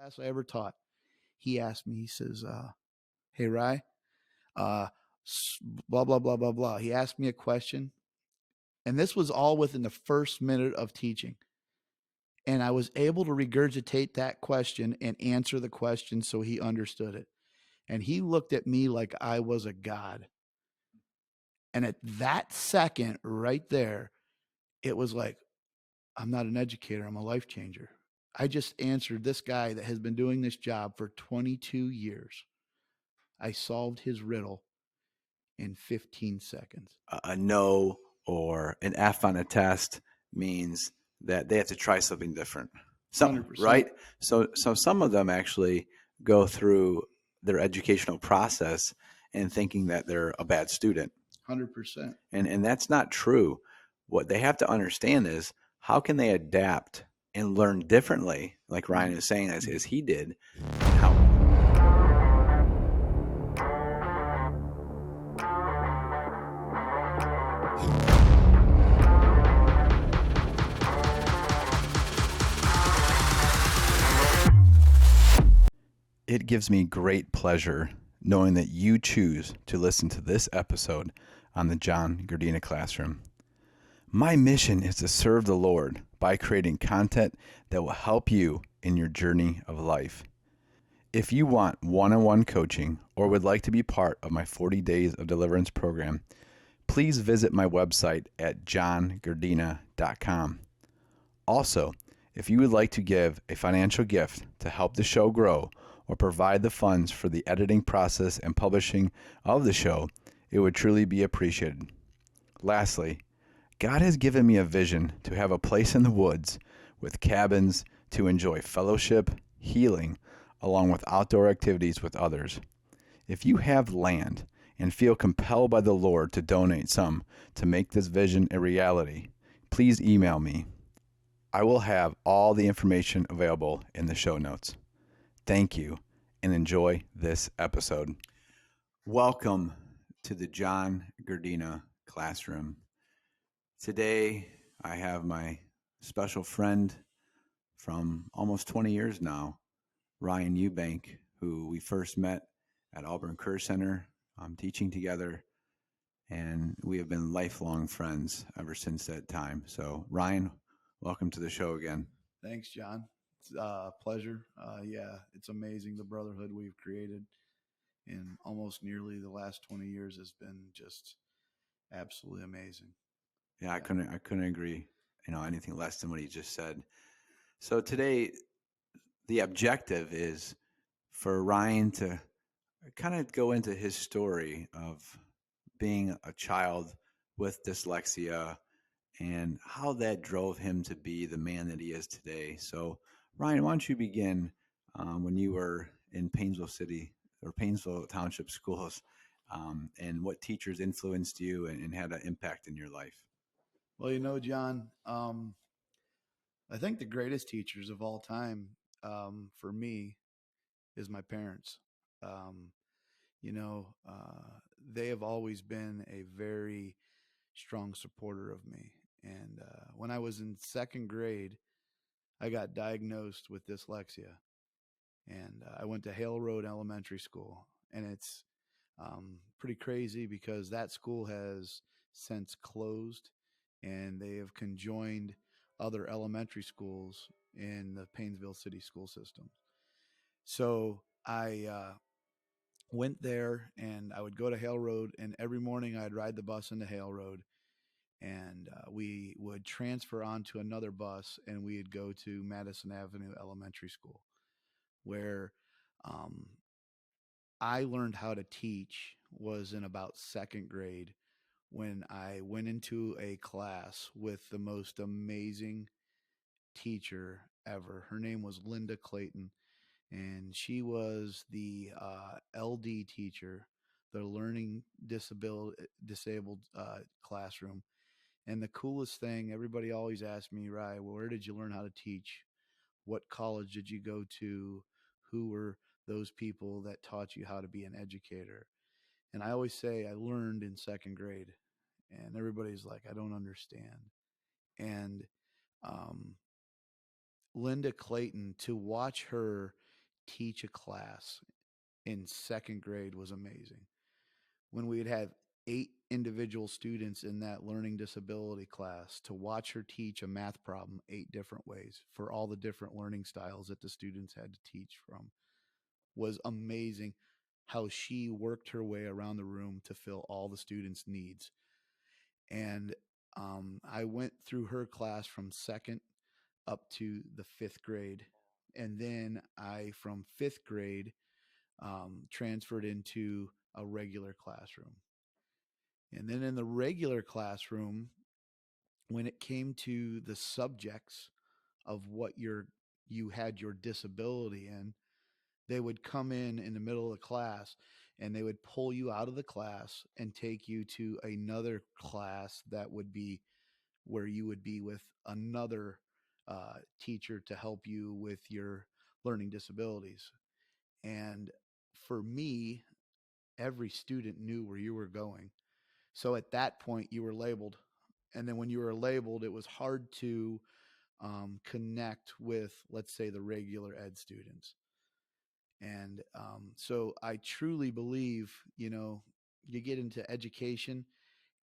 class I ever taught, he asked me, he says, hey, Rye, uh, blah, blah, blah, blah, blah. He asked me a question. And this was all within the first minute of teaching. And I was able to regurgitate that question and answer the question so he understood it. And he looked at me like I was a god. And at that second right there, it was like, I'm not an educator, I'm a life changer. I just answered this guy that has been doing this job for 22 years. I solved his riddle in 15 seconds. A no or an F on a test means that they have to try something different. Some, 100%. right? So some of them actually go through their educational process and thinking that they're a bad student. 100%. And that's not true. What they have to understand is how can they adapt and learn differently, like Ryan is saying, as he did. How It gives me great pleasure knowing that you choose to listen to this episode on the John Gardina Classroom. My mission is to serve the Lord by creating content that will help you in your journey of life. If you want one-on-one coaching or would like to be part of my 40 Days of Deliverance program, please visit my website at johngardina.com. Also, if you would like to give a financial gift to help the show grow or provide the funds for the editing process and publishing of the show, it would truly be appreciated. Lastly, God has given me a vision to have a place in the woods with cabins to enjoy fellowship, healing, along with outdoor activities with others. If you have land and feel compelled by the Lord to donate some to make this vision a reality, please email me. I will have all the information available in the show notes. Thank you and enjoy this episode. Welcome to the John Gardina Classroom. Today, I have my special friend from almost 20 years now, Ryan Eubank, who we first met at Auburn Career Center, teaching together, and we have been lifelong friends ever since that time. So, Ryan, welcome to the show again. Thanks, John. It's a pleasure. Yeah, it's amazing the brotherhood we've created in almost nearly the last 20 years has been just absolutely amazing. Yeah, I couldn't agree, anything less than what he just said. So today, the objective is for Ryan to kind of go into his story of being a child with dyslexia and how that drove him to be the man that he is today. So, Ryan, why don't you begin when you were in Painesville City or Painesville Township schools, and what teachers influenced you and had an impact in your life? Well, John, I think the greatest teachers of all time for me is my parents. Um, you know, they have always been a very strong supporter of me. And when I was in second grade, I got diagnosed with dyslexia. And I went to Hale Road Elementary School. And it's pretty crazy because that school has since closed and they have conjoined other elementary schools in the Painesville City school system. So I went there and I would go to Hale Road, and every morning I'd ride the bus into Hale Road, and we would transfer onto another bus and we'd go to Madison Avenue Elementary School, where um, I learned how to teach was in about second grade when I went into a class with the most amazing teacher ever. Her name was Linda Clayton, and she was the LD teacher, the learning disabled classroom. And the coolest thing, everybody always asked me, Rye, well, where did you learn how to teach? What college did you go to? Who were those people that taught you how to be an educator? And I always say I learned in second grade. And everybody's like, I don't understand. And um, Linda Clayton, to watch her teach a class in second grade was amazing. When we'd have 8 individual students in that learning disability class, to watch her teach a math problem 8 different ways for all the different learning styles that the students had to teach from was amazing. How she worked her way around the room to fill all the students' needs. And I went through her class from second up to the fifth grade. And then from fifth grade, transferred into a regular classroom. And then in the regular classroom, when it came to the subjects of what you had your disability in, they would come in the middle of the class and they would pull you out of the class and take you to another class that would be where you would be with another teacher to help you with your learning disabilities. And for me, every student knew where you were going. So at that point, you were labeled. And then when you were labeled, it was hard to connect with, let's say, the regular ed students. And so I truly believe, you get into education,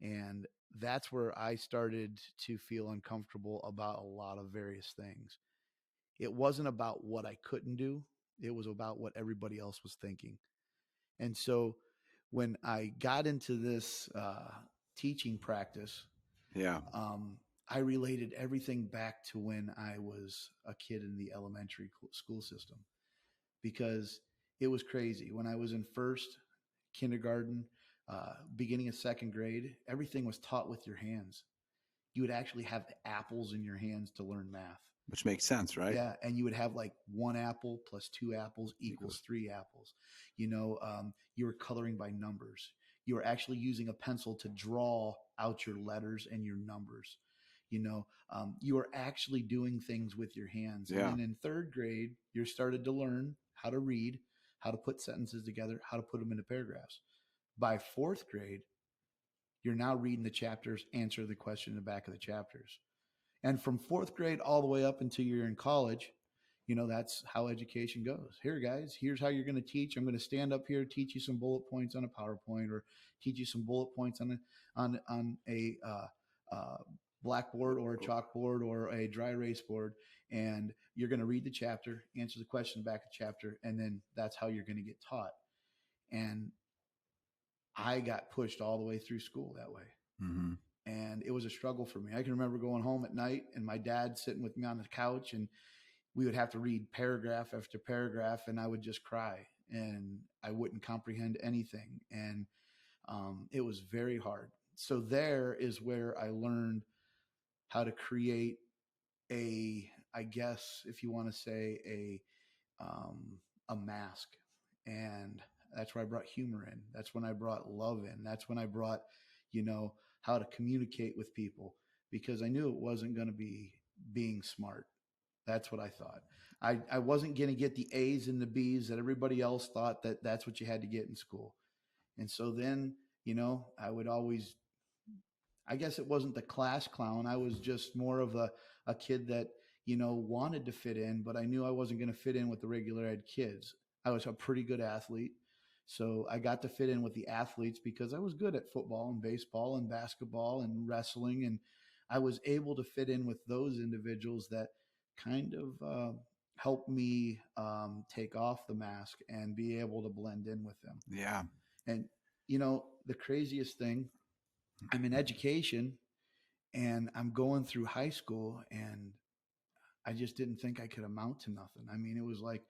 and that's where I started to feel uncomfortable about a lot of various things. It wasn't about what I couldn't do, it was about what everybody else was thinking. And so when I got into this teaching practice, Yeah. um, I related everything back to when I was a kid in the elementary school system, because it was crazy. When I was in first, kindergarten, beginning of second grade, everything was taught with your hands. You would actually have apples in your hands to learn math. Which makes sense, right? Yeah, and you would have like 1 apple plus 2 apples equals Equals. 3 apples. You were coloring by numbers. You were actually using a pencil to draw out your letters and your numbers. You were actually doing things with your hands. And Yeah. then in third grade, you started to learn how to read, how to put sentences together, how to put them into paragraphs. By fourth grade, you're now reading the chapters, answer the question in the back of the chapters. And from fourth grade all the way up until you're in college, that's how education goes. Here, guys, here's how you're going to teach. I'm going to stand up here, teach you some bullet points on a PowerPoint, or teach you some bullet points on a blackboard or a chalkboard or a dry erase board. And you're going to read the chapter, answer the question back of the chapter, and then that's how you're going to get taught. And I got pushed all the way through school that way. Mm-hmm. And it was a struggle for me. I can remember going home at night and my dad sitting with me on the couch, and we would have to read paragraph after paragraph, and I would just cry and I wouldn't comprehend anything. And it was very hard. So there is where I learned how to create I guess, if you want to say, a mask. And that's where I brought humor in. That's when I brought love in. That's when I brought, how to communicate with people, because I knew it wasn't going to be being smart. That's what I thought. I wasn't going to get the A's and the B's that everybody else thought that that's what you had to get in school. And so then, I would always, I guess it wasn't the class clown. I was just more of a kid that, wanted to fit in, but I knew I wasn't going to fit in with the regular ed kids. I was a pretty good athlete. So I got to fit in with the athletes because I was good at football and baseball and basketball and wrestling. And I was able to fit in with those individuals that kind of helped me take off the mask and be able to blend in with them. Yeah. And, the craziest thing, I'm in education and I'm going through high school, and I just didn't think I could amount to nothing. I mean, it was like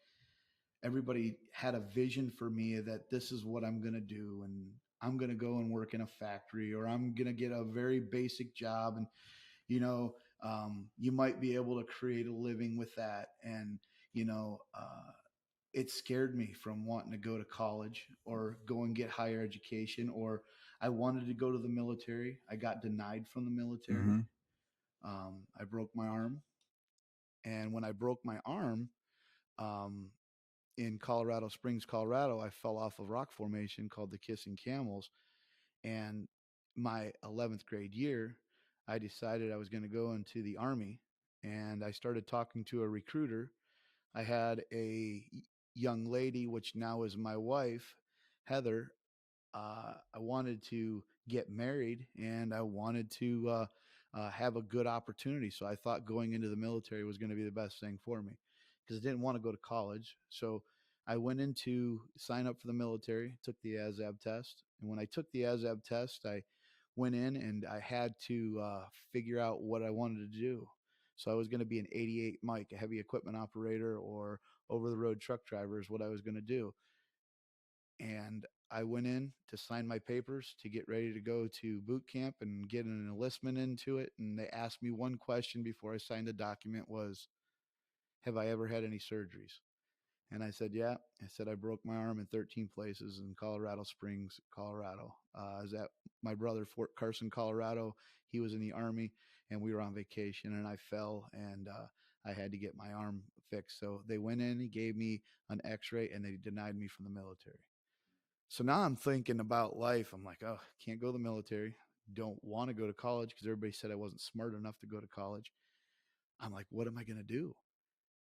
everybody had a vision for me that this is what I'm going to do. And I'm going to go and work in a factory, or I'm going to get a very basic job. And, you might be able to create a living with that. And, it scared me from wanting to go to college or go and get higher education, or I wanted to go to the military. I got denied from the military. Mm-hmm. I broke my arm. And when I broke my arm, um, in Colorado Springs, Colorado, I fell off a rock formation called the Kissing Camels. And my 11th grade year, I decided I was going to go into the Army. And I started talking to a recruiter. I had a young lady, which now is my wife, Heather, I wanted to get married and I wanted to have a good opportunity. So I thought going into the military was going to be the best thing for me because I didn't want to go to college. So I went in to sign up for the military, took the ASAB test. And when I took the ASAB test, I went in and I had to figure out what I wanted to do. So I was going to be an 88 Mike, a heavy equipment operator, or over the road truck driver is what I was going to do. And I went in to sign my papers to get ready to go to boot camp and get an enlistment into it. And they asked me one question before I signed the document was, have I ever had any surgeries? And I said, yeah. I said, I broke my arm in 13 places in Colorado Springs, Colorado. I was at my brother, Fort Carson, Colorado. He was in the Army and we were on vacation and I fell and I had to get my arm fixed. So they went in and gave me an x-ray and they denied me from the military. So now I'm thinking about life. I'm like, oh, can't go to the military. Don't want to go to college because everybody said I wasn't smart enough to go to college. I'm like, what am I going to do?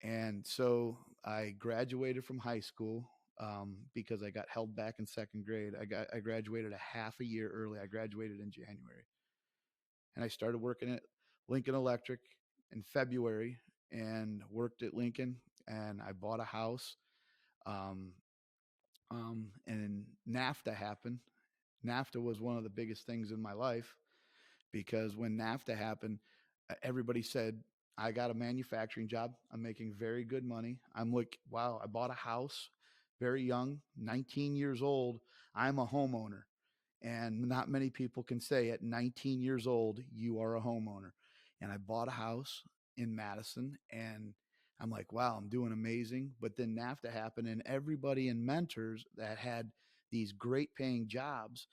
And so I graduated from high school because I got held back in second grade. I graduated a half a year early. I graduated in January, and I started working at Lincoln Electric in February, and worked at Lincoln. And I bought a house. Um, and NAFTA happened. NAFTA was one of the biggest things in my life because when NAFTA happened, everybody said, I got a manufacturing job. I'm making very good money. I'm like, wow, I bought a house very young, 19 years old. I'm a homeowner. And not many people can say at 19 years old, you are a homeowner. And I bought a house in Madison and I'm like, wow, I'm doing amazing. But then NAFTA happened and everybody in mentors that had these great paying jobs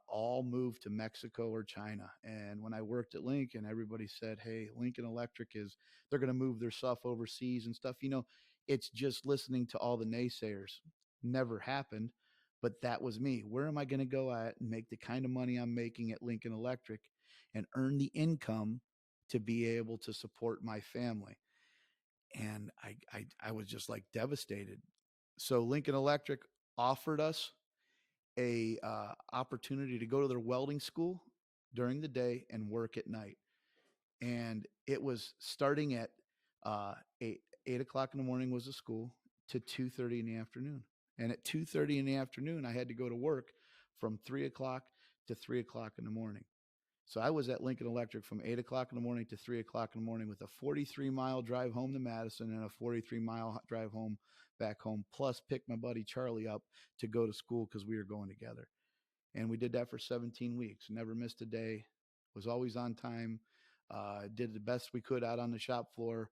all moved to Mexico or China. And when I worked at Lincoln, everybody said, hey, Lincoln Electric is, they're going to move their stuff overseas and stuff. You know, it's just listening to all the naysayers. Never happened. But that was me. Where am I going to go at and make the kind of money I'm making at Lincoln Electric and earn the income to be able to support my family? And I was just like devastated. So Lincoln Electric offered us a opportunity to go to their welding school during the day and work at night. And it was starting at uh, 8 o'clock in the morning was the school to 2:30 in the afternoon. And at 2:30 in the afternoon, I had to go to work from 3 o'clock to 3 o'clock in the morning. So I was at Lincoln Electric from 8 o'clock in the morning to 3 o'clock in the morning with a 43-mile drive home to Madison and a 43-mile drive home back home, plus pick my buddy Charlie up to go to school because we were going together. And we did that for 17 weeks, never missed a day, was always on time, did the best we could out on the shop floor.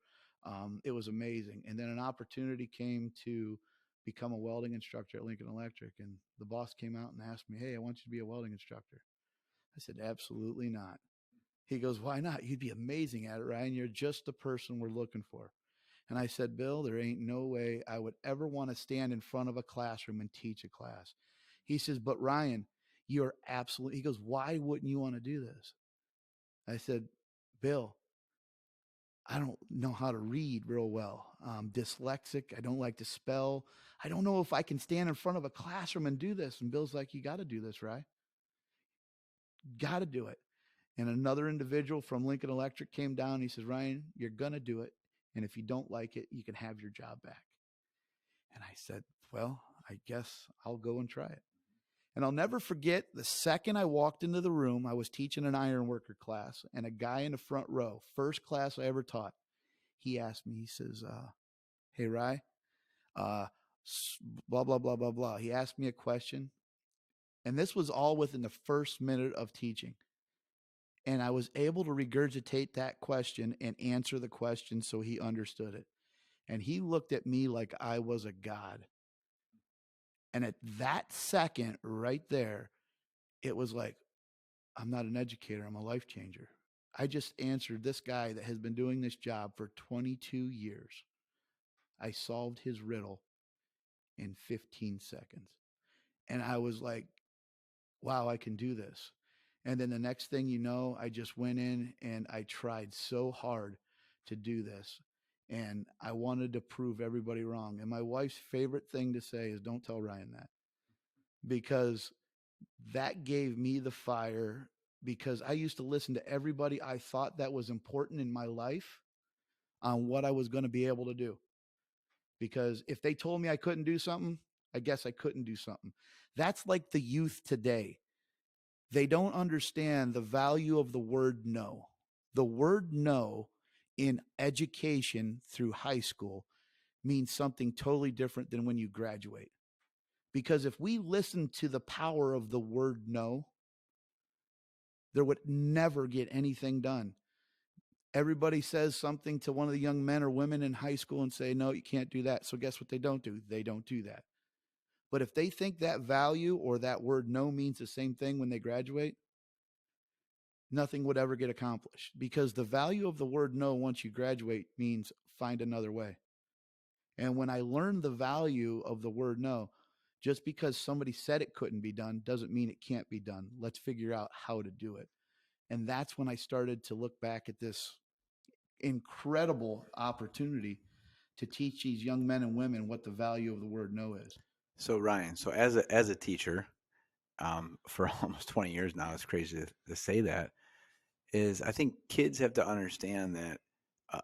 It was amazing. And then an opportunity came to become a welding instructor at Lincoln Electric. And the boss came out and asked me, hey, I want you to be a welding instructor. I said, absolutely not. He goes, why not? You'd be amazing at it, Ryan. You're just the person we're looking for. And I said, Bill, there ain't no way I would ever want to stand in front of a classroom and teach a class. He says, but Ryan, you're absolutely, he goes, why wouldn't you want to do this? I said, Bill, I don't know how to read real well. I'm dyslexic. I don't like to spell. I don't know if I can stand in front of a classroom and do this. And Bill's like, you got to do this, right? Got to do it. And another individual from Lincoln Electric came down. And he says, Ryan, you're going to do it. And if you don't like it, you can have your job back. And I said, well, I guess I'll go and try it. And I'll never forget the second I walked into the room, I was teaching an ironworker class, and a guy in the front row, first class I ever taught, he asked me, he says, hey, Rye, uh, blah, blah, blah, blah, blah. He asked me a question. And this was all within the first minute of teaching. And I was able to regurgitate that question and answer the question so he understood it. And he looked at me like I was a god. And at that second right there, it was like, I'm not an educator, I'm a life changer. I just answered this guy that has been doing this job for 22 years. I solved his riddle in 15 seconds. And I was like, wow, I can do this. And then the next thing you know, I just went in and I tried so hard to do this. And I wanted to prove everybody wrong. And my wife's favorite thing to say is, don't tell Ryan that, because that gave me the fire. Because I used to listen to everybody I thought that was important in my life on what I was going to be able to do. Because if they told me I couldn't do something, I guess I couldn't do something. That's like the youth today. They don't understand the value of the word no. The word no in education through high school means something totally different than when you graduate. Because if we listen to the power of the word no, there would never get anything done. Everybody says something to one of the young men or women in high school and say, no, you can't do that. So guess what they don't do? They don't do that. But if they think that value or that word no means the same thing when they graduate, nothing would ever get accomplished, because the value of the word no once you graduate means find another way. And when I learned the value of the word no, just because somebody said it couldn't be done doesn't mean it can't be done. Let's figure out how to do it. And that's when I started to look back at this incredible opportunity to teach these young men and women what the value of the word no is. So Ryan, so as a teacher, for almost 20 years now, it's crazy to say that, is I think kids have to understand that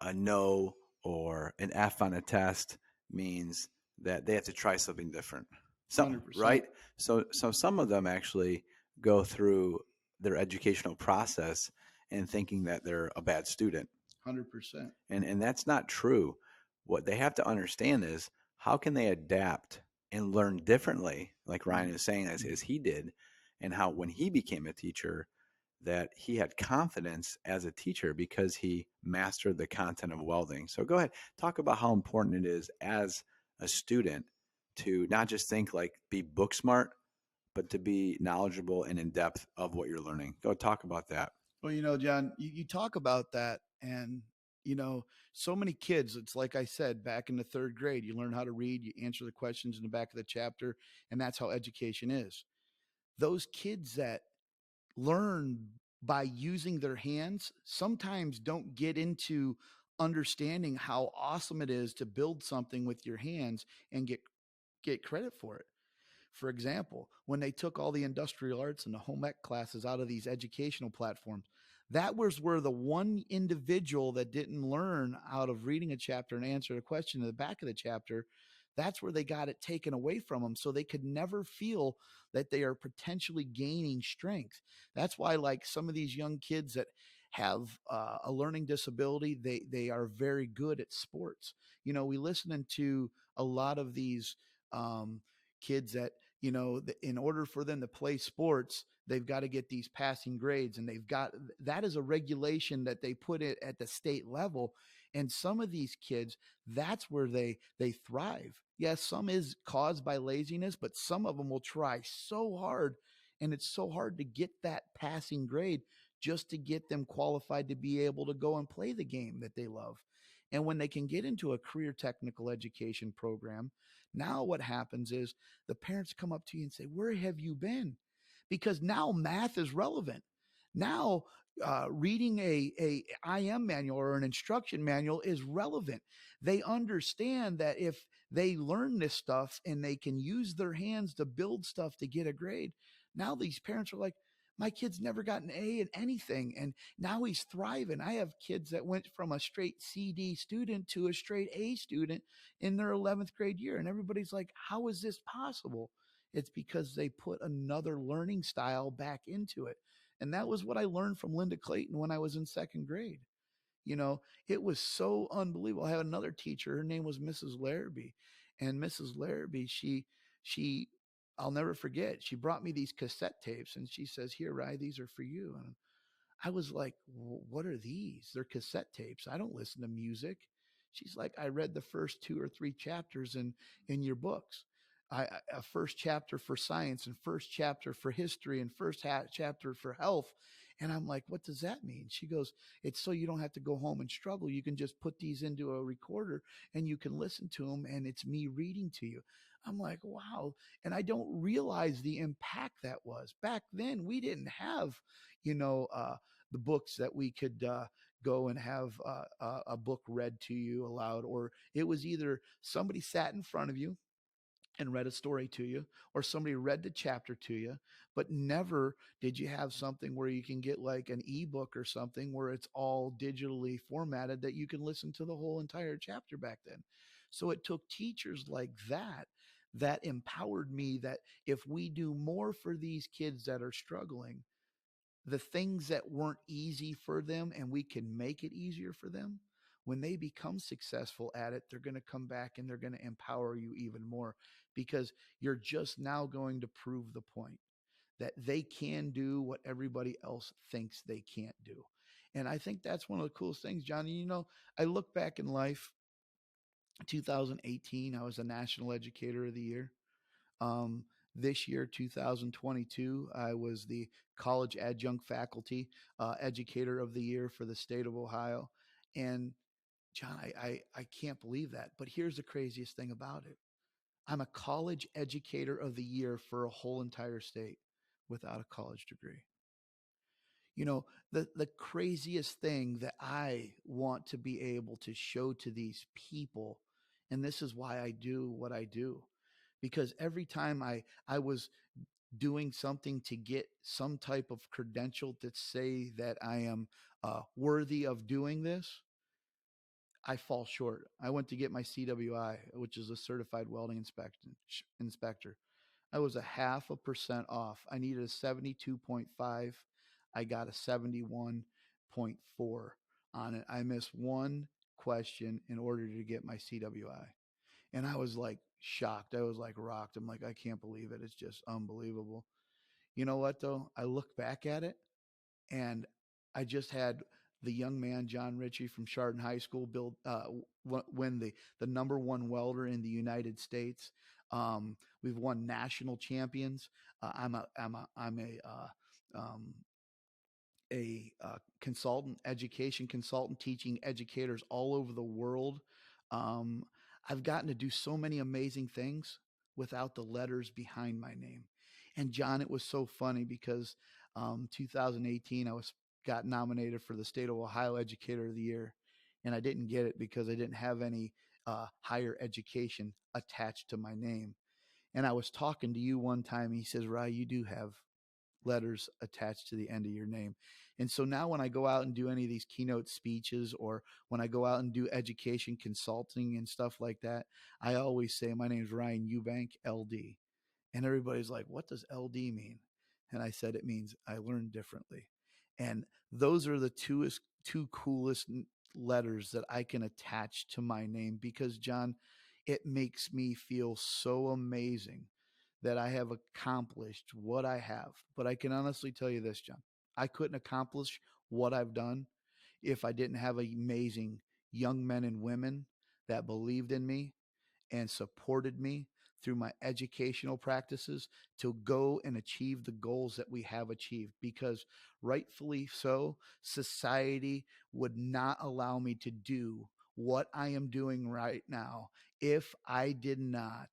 a no or an F on a test means that they have to try something different. Some 100%. right? So some of them actually go through their educational process and thinking that they're a bad student. 100%. And that's not true. What they have to understand is how can they adapt and learn differently, like Ryan is saying, as he did, and how when he became a teacher, that he had confidence as a teacher because he mastered the content of welding. So go ahead, talk about how important it is as a student to not just think like be book smart, but to be knowledgeable and in depth of what you're learning. Go talk about that. Well, John, you talk about that, and so many kids. It's like I said, back in the third grade, you learn how to read, you answer the questions in the back of the chapter, and that's how education is. Those kids that learn by using their hands sometimes don't get into understanding how awesome it is to build something with your hands and get credit for it. For example, when they took all the industrial arts and the home ec classes out of these educational platforms, that was where the one individual that didn't learn out of reading a chapter and answer a question in the back of the chapter, that's where they got it taken away from them. So they could never feel that they are potentially gaining strength. That's why, like some of these young kids that have a learning disability, they are very good at sports. We listening to a lot of these kids that in order for them to play sports, they've got to get these passing grades, and that is a regulation that they put it at the state level. And some of these kids, that's where they thrive. Yes, some is caused by laziness, but some of them will try so hard, and it's so hard to get that passing grade just to get them qualified to be able to go and play the game that they love. And when they can get into a career technical education program, now what happens is the parents come up to you and say, where have you been? Because now math is relevant. Now, reading a IM manual or an instruction manual is relevant. They understand that if they learn this stuff and they can use their hands to build stuff to get a grade, now these parents are like, my kid's never got an A in anything, and now he's thriving. I have kids that went from a straight CD student to a straight A student in their 11th grade year. And everybody's like, how is this possible? It's because they put another learning style back into it. And that was what I learned from Linda Clayton when I was in second grade. It was so unbelievable. I had another teacher. Her name was Mrs. Larrabee. And Mrs. Larrabee, she, I'll never forget, she brought me these cassette tapes and she says, here, Rye, these are for you. And I was like, what are these? They're cassette tapes. I don't listen to music. She's like, I read the first 2 or 3 chapters in your books. A first chapter for science and first chapter for history and first chapter for health. And I'm like, what does that mean? She goes, it's so you don't have to go home and struggle. You can just put these into a recorder and you can listen to them. And it's me reading to you. I'm like, wow. And I don't realize the impact that was. Back then, we didn't have, the books that we could go and have a book read to you aloud, or it was either somebody sat in front of you and read a story to you, or somebody read the chapter to you, but never did you have something where you can get like an ebook or something where it's all digitally formatted that you can listen to the whole entire chapter back then. So it took teachers like that that empowered me that if we do more for these kids that are struggling, the things that weren't easy for them and we can make it easier for them, when they become successful at it, they're going to come back and they're going to empower you even more, because you're just now going to prove the point that they can do what everybody else thinks they can't do. And I think that's one of the coolest things, Johnny. I look back in life, 2018, I was a National Educator of the Year. Um, this year, 2022, I was the College Adjunct Faculty Educator of the Year for the state of Ohio. And John, I can't believe that. But here's the craziest thing about it: I'm a College Educator of the Year for a whole entire state without a college degree. You know, the craziest thing that I want to be able to show to these people, and this is why I do what I do, because every time I was doing something to get some type of credential to say that I am worthy of doing this, I fall short. I went to get my CWI, which is a certified welding inspector. I was a half a percent off. I needed a 72.5. I got a 71.4 on it. I missed one question in order to get my CWI. And I was like shocked. I was like rocked. I'm like, I can't believe it. It's just unbelievable. You know what, though? I look back at it, and I just had the young man, John Ritchie from Chardon High School, win the number one welder in the United States. We've won national champions. I'm a consultant, education consultant, teaching educators all over the world. Um, I've gotten to do so many amazing things without the letters behind my name. And John, it was so funny because 2018, I was got nominated for the State of Ohio Educator of the Year, and I didn't get it because I didn't have any higher education attached to my name. And I was talking to you one time. He says, "Rye, you do have letters attached to the end of your name." And so now when I go out and do any of these keynote speeches, or when I go out and do education consulting and stuff like that, I always say, "My name is Ryan Eubank, LD." And everybody's like, "What does LD mean?" And I said, "It means I learn differently." And those are the two coolest letters that I can attach to my name, because John, it makes me feel so amazing that I have accomplished what I have. But I can honestly tell you this, John: I couldn't accomplish what I've done if I didn't have amazing young men and women that believed in me and supported me through my educational practices to go and achieve the goals that we have achieved. Because rightfully so, society would not allow me to do what I am doing right now if I did not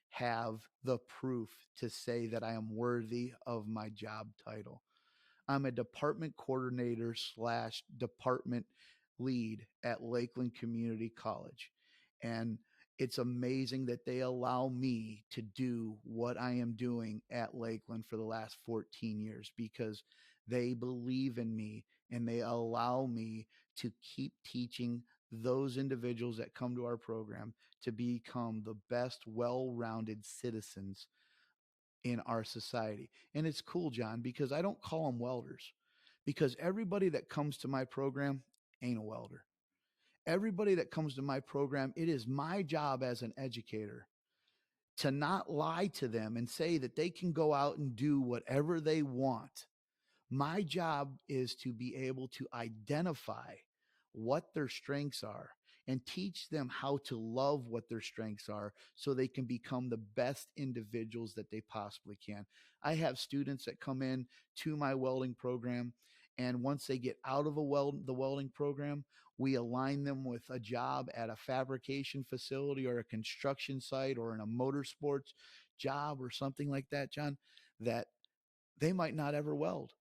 have the proof to say that I am worthy of my job title. I'm a department coordinator slash department lead at Lakeland Community College. And it's amazing that they allow me to do what I am doing at Lakeland for the last 14 years, because they believe in me and they allow me to keep teaching those individuals that come to our program to become the best, well rounded citizens in our society. And it's cool, John, because I don't call them welders, because everybody that comes to my program ain't a welder. Everybody that comes to my program, it is my job as an educator to not lie to them and say that they can go out and do whatever they want. My job is to be able to identify what their strengths are and teach them how to love what their strengths are so they can become the best individuals that they possibly can. I have students that come in to my welding program, and once they get out of the welding program, we align them with a job at a fabrication facility or a construction site or in a motorsports job or something like that, John, that they might not ever weld.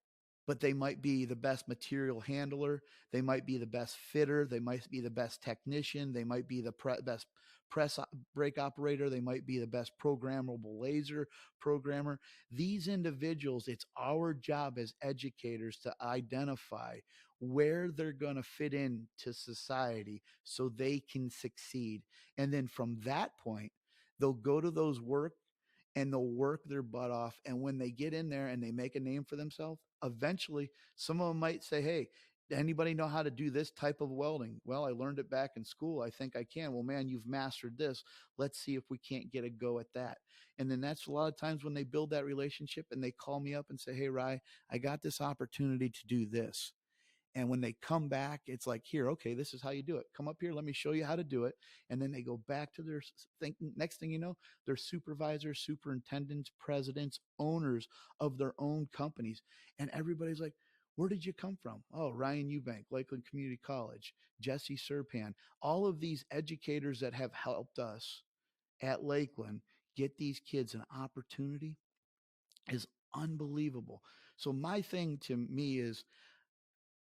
but they might be the best material handler. They might be the best fitter. They might be the best technician. They might be the best press brake operator. They might be the best programmable laser programmer. These individuals, it's our job as educators to identify where they're going to fit into society so they can succeed. And then from that point, they'll go to those work and they'll work their butt off. And when they get in there and they make a name for themselves, eventually some of them might say, hey, anybody know how to do this type of welding? Well, I learned it back in school. I think I can. Well, man, you've mastered this. Let's see if we can't get a go at that. And then that's a lot of times when they build that relationship and they call me up and say, hey, Rye, I got this opportunity to do this. And when they come back, it's like, here, okay, this is how you do it. Come up here, let me show you how to do it. And then they go back to their thing. Next thing you know, they're supervisors, superintendents, presidents, owners of their own companies. And everybody's like, where did you come from? Oh, Ryan Eubank, Lakeland Community College, Jesse Serpan, all of these educators that have helped us at Lakeland get these kids an opportunity is unbelievable. So my thing to me is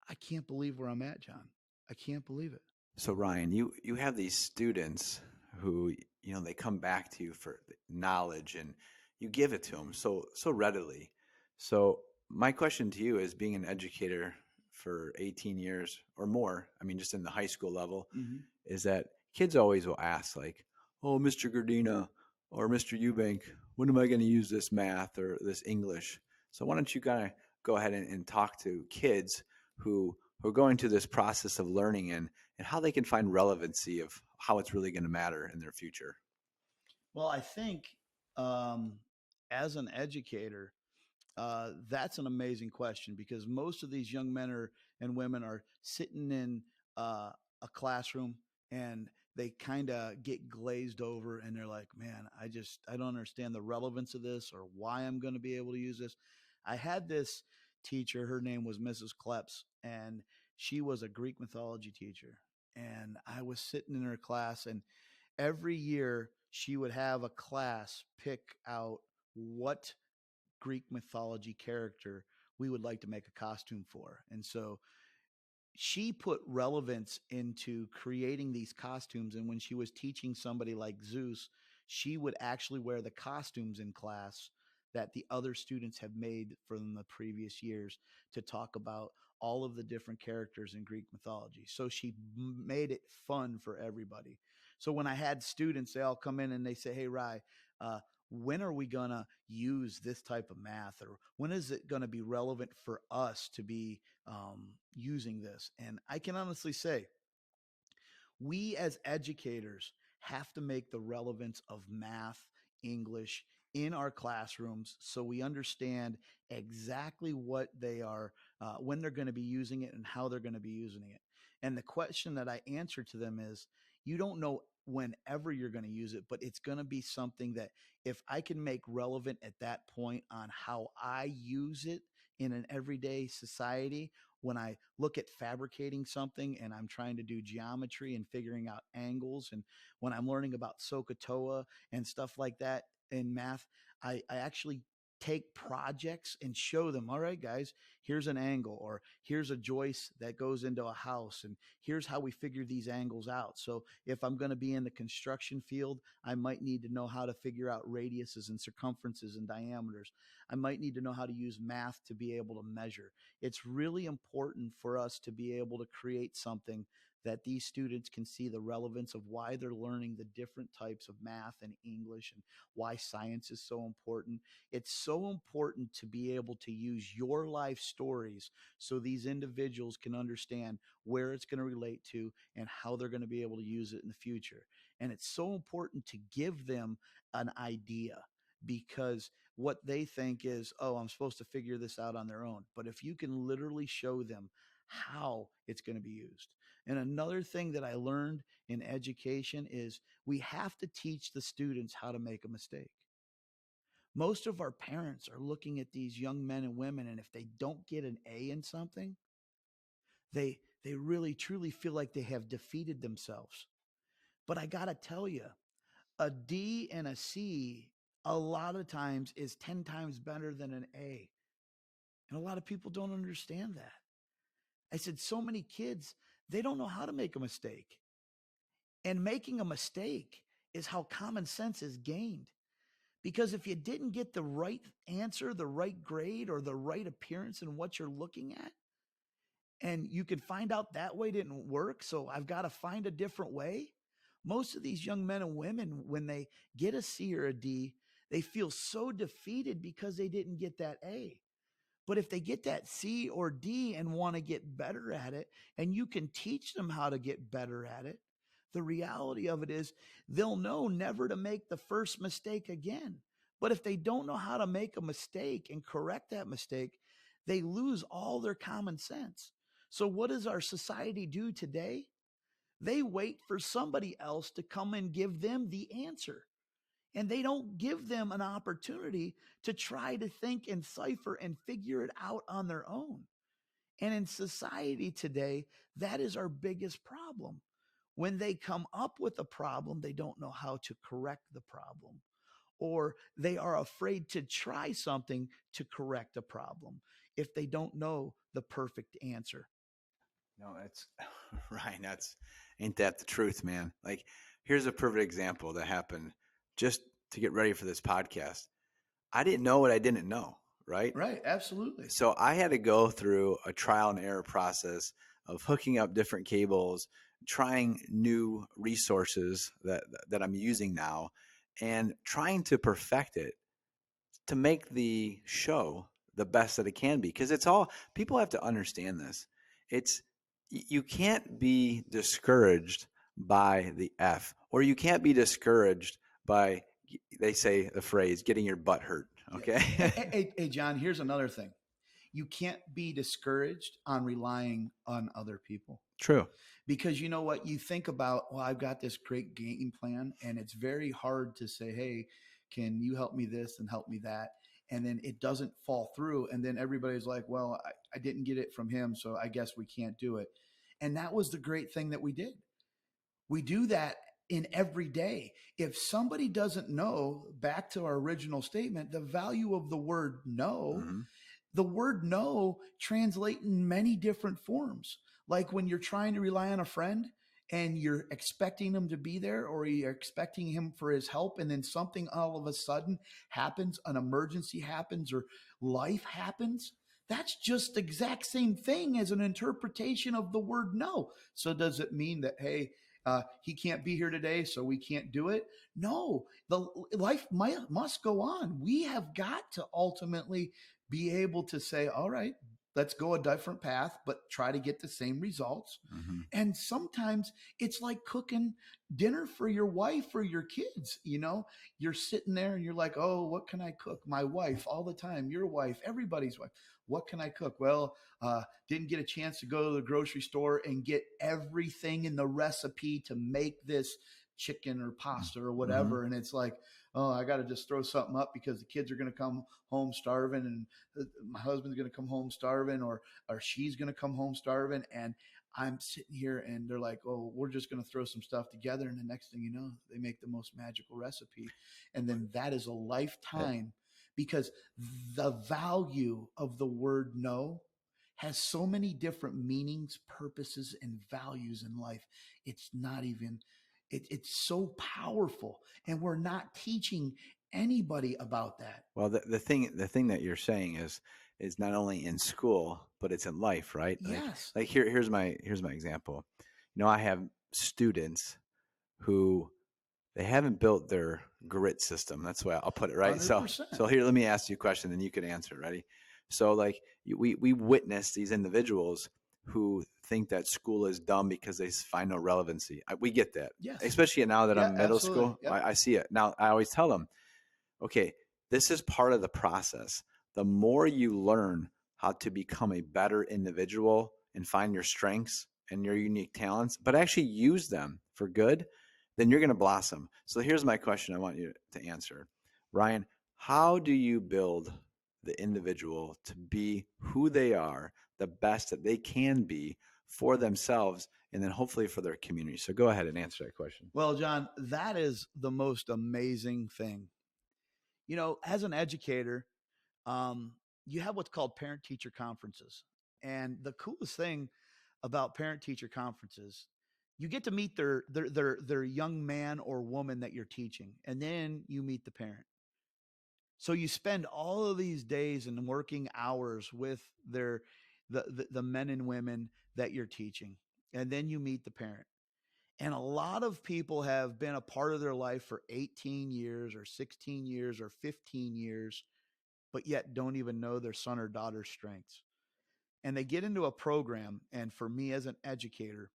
I can't believe where I'm at, John. I can't believe it. So Ryan, you have these students who they come back to you for knowledge, and you give it to them so readily. So my question to you is, being an educator for 18 years or more, I mean, just in the high school level, Mm-hmm. is that kids always will ask like, "Oh, Mr. Gardina or Mr. Eubank, when am I going to use this math or this English?" So why don't you kind of go ahead and talk to kids who are going through this process of learning, and how they can find relevancy of how it's really going to matter in their future. Well, I think um, as an educator, that's an amazing question because most of these young men and women are sitting in a classroom and they kind of get glazed over and they're like, man, I don't understand the relevance of this or why I'm going to be able to use this. I had this teacher, her name was Mrs. Kleps, and she was a Greek mythology teacher. And I was sitting in her class, and every year she would have a class pick out what Greek mythology character we would like to make a costume for. And so she put relevance into creating these costumes. And when she was teaching somebody like Zeus, she would actually wear the costumes in class that the other students have made from the previous years to talk about all of the different characters in Greek mythology. So she made it fun for everybody. So when I had students, they all come in and they say, hey, Rye, uh, when are we going to use this type of math, or when is it going to be relevant for us to be using this? And I can honestly say, we as educators have to make the relevance of math, English in our classrooms so we understand exactly what they are, when they're going to be using it, and how they're going to be using it. And the question that I answer to them is, you don't know whenever you're going to use it, but it's going to be something that if I can make relevant at that point on how I use it in an everyday society, when I look at fabricating something and I'm trying to do geometry and figuring out angles, and when I'm learning about SOHCAHTOA and stuff like that in math, I actually take projects and show them, all right, guys, here's an angle, or here's a joist that goes into a house, and here's how we figure these angles out. So if I'm going to be in the construction field, I might need to know how to figure out radiuses and circumferences and diameters. I might need to know how to use math to be able to measure. It's really important for us to be able to create something that these students can see the relevance of why they're learning the different types of math and English, and why science is so important. It's so important to be able to use your life stories so these individuals can understand where it's going to relate to and how they're going to be able to use it in the future. And it's so important to give them an idea, because what they think is, oh, I'm supposed to figure this out on their own. But if you can literally show them how it's going to be used. And another thing that I learned in education is we have to teach the students how to make a mistake. Most of our parents are looking at these young men and women, and if they don't get an A in something, they really truly feel like they have defeated themselves. But I got to tell you, a D and a C a lot of times is 10 times better than an A. And a lot of people don't understand that. I said, so many kids, they don't know how to make a mistake. And making a mistake is how common sense is gained. Because if you didn't get the right answer, the right grade, or the right appearance in what you're looking at, and you could find out that way didn't work, so I've got to find a different way. Most of these young men and women, when they get a C or a D, they feel so defeated because they didn't get that A. But if they get that C or D and want to get better at it, and you can teach them how to get better at it, the reality of it is they'll know never to make the first mistake again. But if they don't know how to make a mistake and correct that mistake, they lose all their common sense. So, what does our society do today? They wait for somebody else to come and give them the answer. And they don't give them an opportunity to try to think and cipher and figure it out on their own. And in society today, that is our biggest problem. When they come up with a problem, they don't know how to correct the problem, or they are afraid to try something to correct a problem if they don't know the perfect answer. No, that's Ryan. That's ain't that the truth, man? Like, here's a perfect example that happened just to get ready for this podcast. I didn't know what I didn't know, right? Right, absolutely. So I had to go through a trial and error process of hooking up different cables, trying new resources that I'm using now, and trying to perfect it to make the show the best that it can be. Because it's all people have to understand this. It's you can't be discouraged by the F, or you can't be discouraged by, they say the phrase, getting your butt hurt. Yeah. Okay. Hey, John, here's another thing. You can't be discouraged on relying on other people. True. Because you know what? You think about, well, I've got this great game plan, and it's very hard to say, hey, can you help me this and help me that? And then it doesn't fall through. And then everybody's like, well, I didn't get it from him, so I guess we can't do it. And that was the great thing that we did. We do that in every day. If somebody doesn't know, back to our original statement, the value of the word no, Mm-hmm. the word no translate in many different forms. Like when you're trying to rely on a friend and you're expecting him to be there, or you're expecting him for his help, and then something all of a sudden happens, an emergency happens, or life happens. That's just the exact same thing as an interpretation of the word no. So does it mean that, hey, he can't be here today, so we can't do it? No, the life must go on. We have got to ultimately be able to say, all right, let's go a different path, but try to get the same results. Mm-hmm. And sometimes it's like cooking dinner for your wife or your kids. You know, you're sitting there and you're like, oh, what can I cook? My wife all the time, your wife, everybody's wife. What can I cook? Well, didn't get a chance to go to the grocery store and get everything in the recipe to make this chicken or pasta or Mm-hmm. whatever. And it's like, oh, I got to just throw something up because the kids are going to come home starving, and my husband's going to come home starving, or she's going to come home starving. And I'm sitting here and they're like, oh, we're just going to throw some stuff together. And the next thing you know, they make the most magical recipe. And then that is a lifetime, because the value of the word no has so many different meanings, purposes, and values in life. It's not even, it's so powerful. And we're not teaching anybody about that. Well, the thing that you're saying is not only in school, but it's in life, right? Yes, Here's my example. I have students who they haven't built their grit system. That's the way I'll put it, right? So 100%. so here, let me ask you a question, and you can answer it. Ready? So like we witness these individuals who think that school is dumb because they find no relevancy. We get that, Yes. especially now that Yeah, I'm middle absolutely. school. Yep. I see it now. I always tell them, okay, this is part of the process. The more you learn how to become a better individual and find your strengths and your unique talents, but actually use them for good, then you're going to blossom. So here's my question I want you to answer. Ryan, how do you build the individual to be who they are, the best that they can be for themselves, and then hopefully for their community? So go ahead and answer that question. Well, John, that is the most amazing thing. You know, as an educator, um, you have what's called parent teacher conferences. And the coolest thing about parent teacher conferences, you get to meet their young man or woman that you're teaching, and then you meet the parent. So you spend all of these days and working hours with the men and women that you're teaching, and then you meet the parent. And a lot of people have been a part of their life for 18 years or 16 years or 15 years, but yet don't even know their son or daughter's strengths. And they get into a program. And for me as an educator,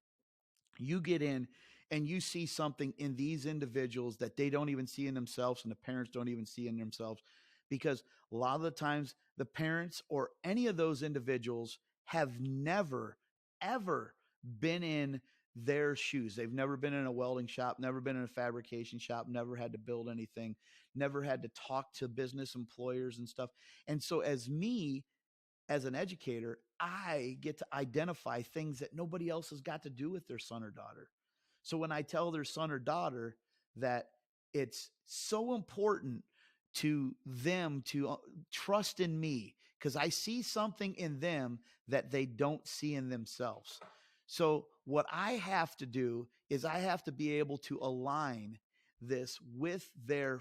you get in and you see something in these individuals that they don't even see in themselves and the parents don't even see in themselves, because a lot of the times the parents or any of those individuals have never ever been in their shoes. They've never been in a welding shop, never been in a fabrication shop, never had to build anything, never had to talk to business employers and stuff. And so as an educator, I get to identify things that nobody else has got to do with their son or daughter. So when I tell their son or daughter that it's so important to them to trust in me because I see something in them that they don't see in themselves. So what I have to do is I have to be able to align this with their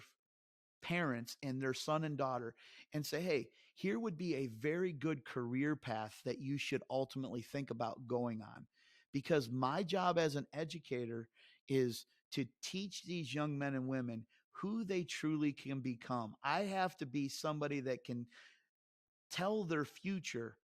parents and their son and daughter and say, hey, here would be a very good career path that you should ultimately think about going on. Because my job as an educator is to teach these young men and women who they truly can become. I have to be somebody that can tell their future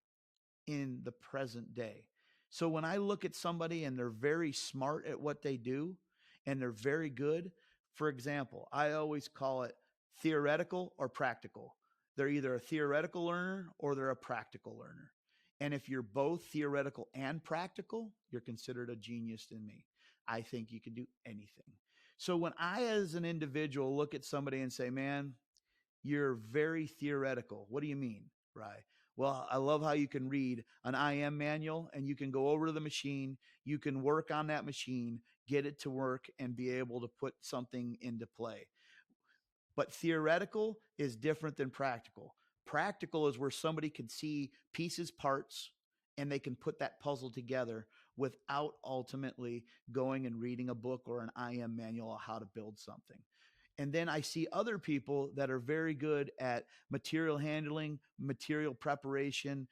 in the present day. So when I look at somebody and they're very smart at what they do and they're very good, for example, I always call it theoretical or practical. They're either a theoretical learner or they're a practical learner. And if you're both theoretical and practical, you're considered a genius in me. I think you can do anything. So when I, as an individual, look at somebody and say, man, you're very theoretical. What do you mean, Rye? Well, I love how you can read an IM manual and you can go over to the machine. You can work on that machine, get it to work, and be able to put something into play. But theoretical is different than practical. Practical is where somebody can see pieces, parts, and they can put that puzzle together without ultimately going and reading a book or an IM manual on how to build something. And then I see other people that are very good at material handling, material preparation,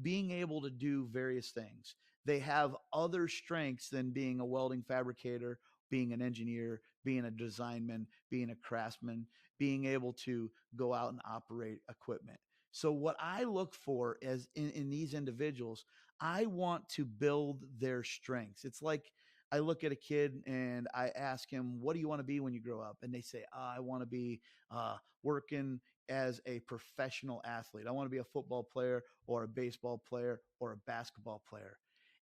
being able to do various things. They have other strengths than being a welding fabricator, being an engineer, being a designman, being a craftsman, being able to go out and operate equipment. So, what I look for as in these individuals, I want to build their strengths. It's like I look at a kid and I ask him, what do you want to be when you grow up? And they say, I want to be working as a professional athlete. I want to be a football player or a baseball player or a basketball player.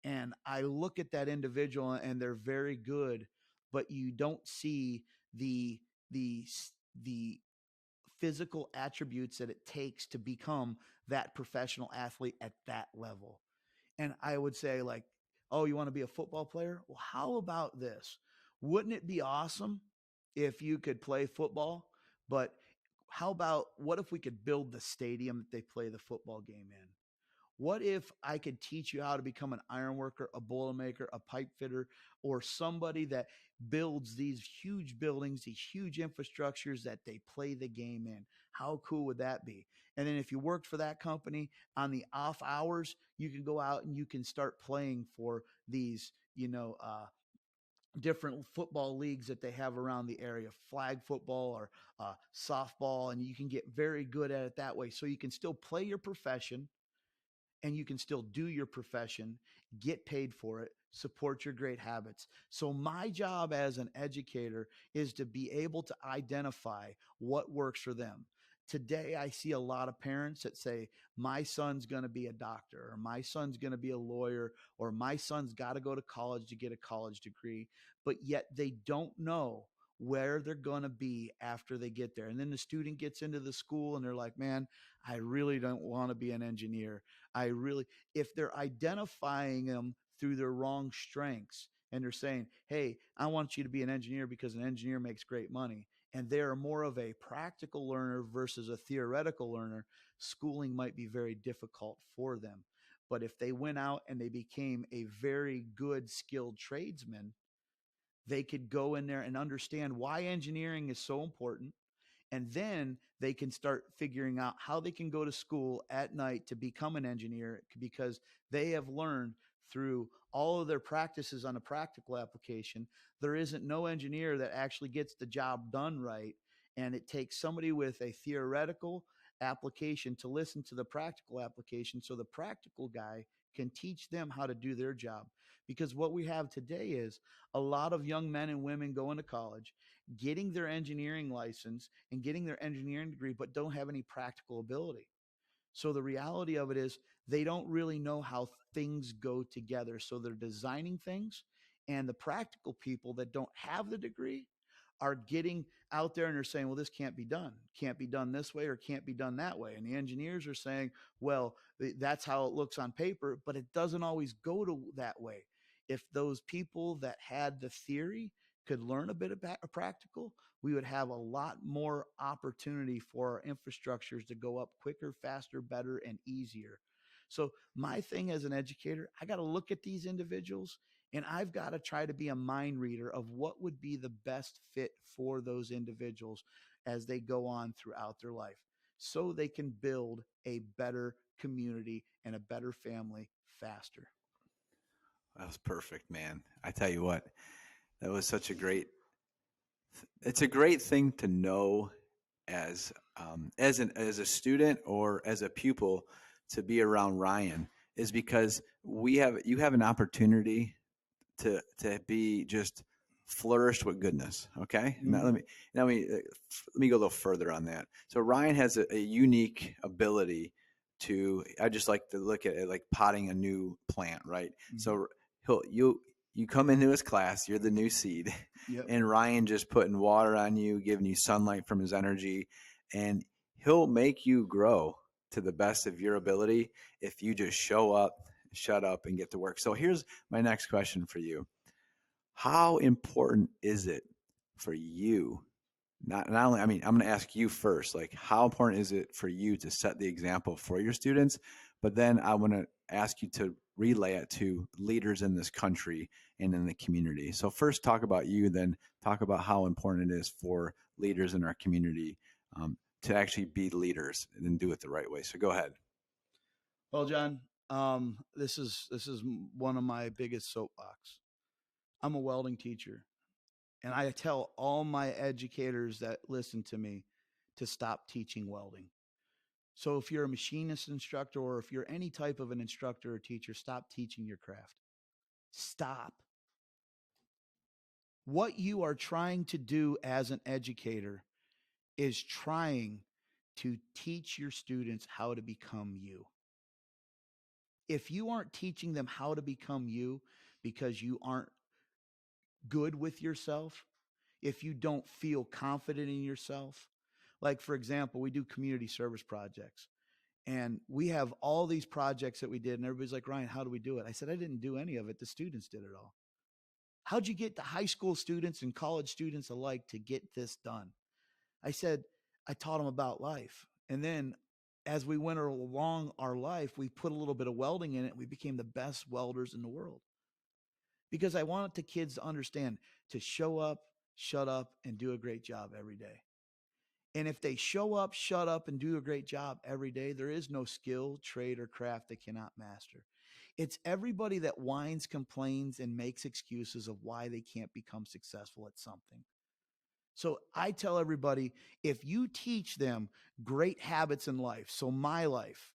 And I look at that individual and they're very good, but you don't see the, the, the physical attributes that it takes to become that professional athlete at that level. And I would say, like, oh, you want to be a football player? Well, how about this? Wouldn't it be awesome if you could play football? But how about what if we could build the stadium that they play the football game in? What if I could teach you how to become an iron worker, a boilermaker, a pipe fitter, or somebody that builds these huge buildings, these huge infrastructures that they play the game in? How cool would that be? And then if you worked for that company on the off hours, you can go out and you can start playing for these, different football leagues that they have around the area, flag football or softball, and you can get very good at it that way. So you can still play your profession and you can still do your profession, get paid for it, support your great habits. So, my job as an educator is to be able to identify what works for them. Today, I see a lot of parents that say, my son's going to be a doctor, or my son's going to be a lawyer, or my son's got to go to college to get a college degree, but yet they don't know where they're going to be after they get there. And then the student gets into the school and they're like, man, I really don't want to be an engineer. If they're identifying them through their wrong strengths and they're saying, hey, I want you to be an engineer because an engineer makes great money. and they're more of a practical learner versus a theoretical learner, schooling might be very difficult for them. But if they went out and they became a very good skilled tradesman, they could go in there and understand why engineering is so important, and then they can start figuring out how they can go to school at night to become an engineer, because they have learned through all of their practices on a practical application. There isn't no engineer that actually gets the job done right, and it takes somebody with a theoretical application to listen to the practical application, so the practical guy can teach them how to do their job. Because what we have today is a lot of young men and women going to college, getting their engineering license and getting their engineering degree, but don't have any practical ability. So the reality of it is they don't really know how things go together. So they're designing things, and the practical people that don't have the degree are getting out there and they're saying, well, this can't be done this way, or can't be done that way. And the engineers are saying, well, that's how it looks on paper, but it doesn't always go to that way. If those people that had the theory could learn a bit about a practical, we would have a lot more opportunity for our infrastructures to go up quicker, faster, better, and easier. So, my thing as an educator, I got to look at these individuals and I've got to try to be a mind reader of what would be the best fit for those individuals as they go on throughout their life, so they can build a better community and a better family faster. That was perfect, man. I tell you what, that was such a great. It's a great thing to know as a student or as a pupil to be around Ryan, is because you have an opportunity to be just flourished with goodness. Okay, now Mm-hmm. let me go a little further on that. So Ryan has a unique ability to. I just like to look at it like potting a new plant, right? Mm-hmm. So you come into his class, you're the new seed, Yep. and Ryan just putting water on you, giving you sunlight from his energy, and he'll make you grow to the best of your ability if you just show up, shut up, and get to work. So here's my next question for you. How important is it for you? Not only, I mean, I'm going to ask you first, like, how important is it for you to set the example for your students? But then I want to ask you to relay it to leaders in this country and in the community. So, first, talk about you, then talk about how important it is for leaders in our community to actually be leaders and do it the right way. So, go ahead. Well, John, this is one of my biggest soapbox. I'm a welding teacher, and I tell all my educators that listen to me to stop teaching welding. So if you're a machinist instructor, or if you're any type of an instructor or teacher, stop teaching your craft. Stop. What you are trying to do as an educator is trying to teach your students how to become you. If you aren't teaching them how to become you because you aren't good with yourself, if you don't feel confident in yourself, like for example, we do community service projects, and we have all these projects that we did, and everybody's like, Ryan, how do we do it? I said, I didn't do any of it. The students did it all. How'd you get the high school students and college students alike to get this done? I said, I taught them about life. And then as we went along our life, we put a little bit of welding in it. We became the best welders in the world, because I wanted the kids to understand to show up, shut up, and do a great job every day. And if they show up, shut up, and do a great job every day, there is no skill, trade, or craft they cannot master. It's everybody that whines, complains, and makes excuses of why they can't become successful at something. So I tell everybody, if you teach them great habits in life, so my life,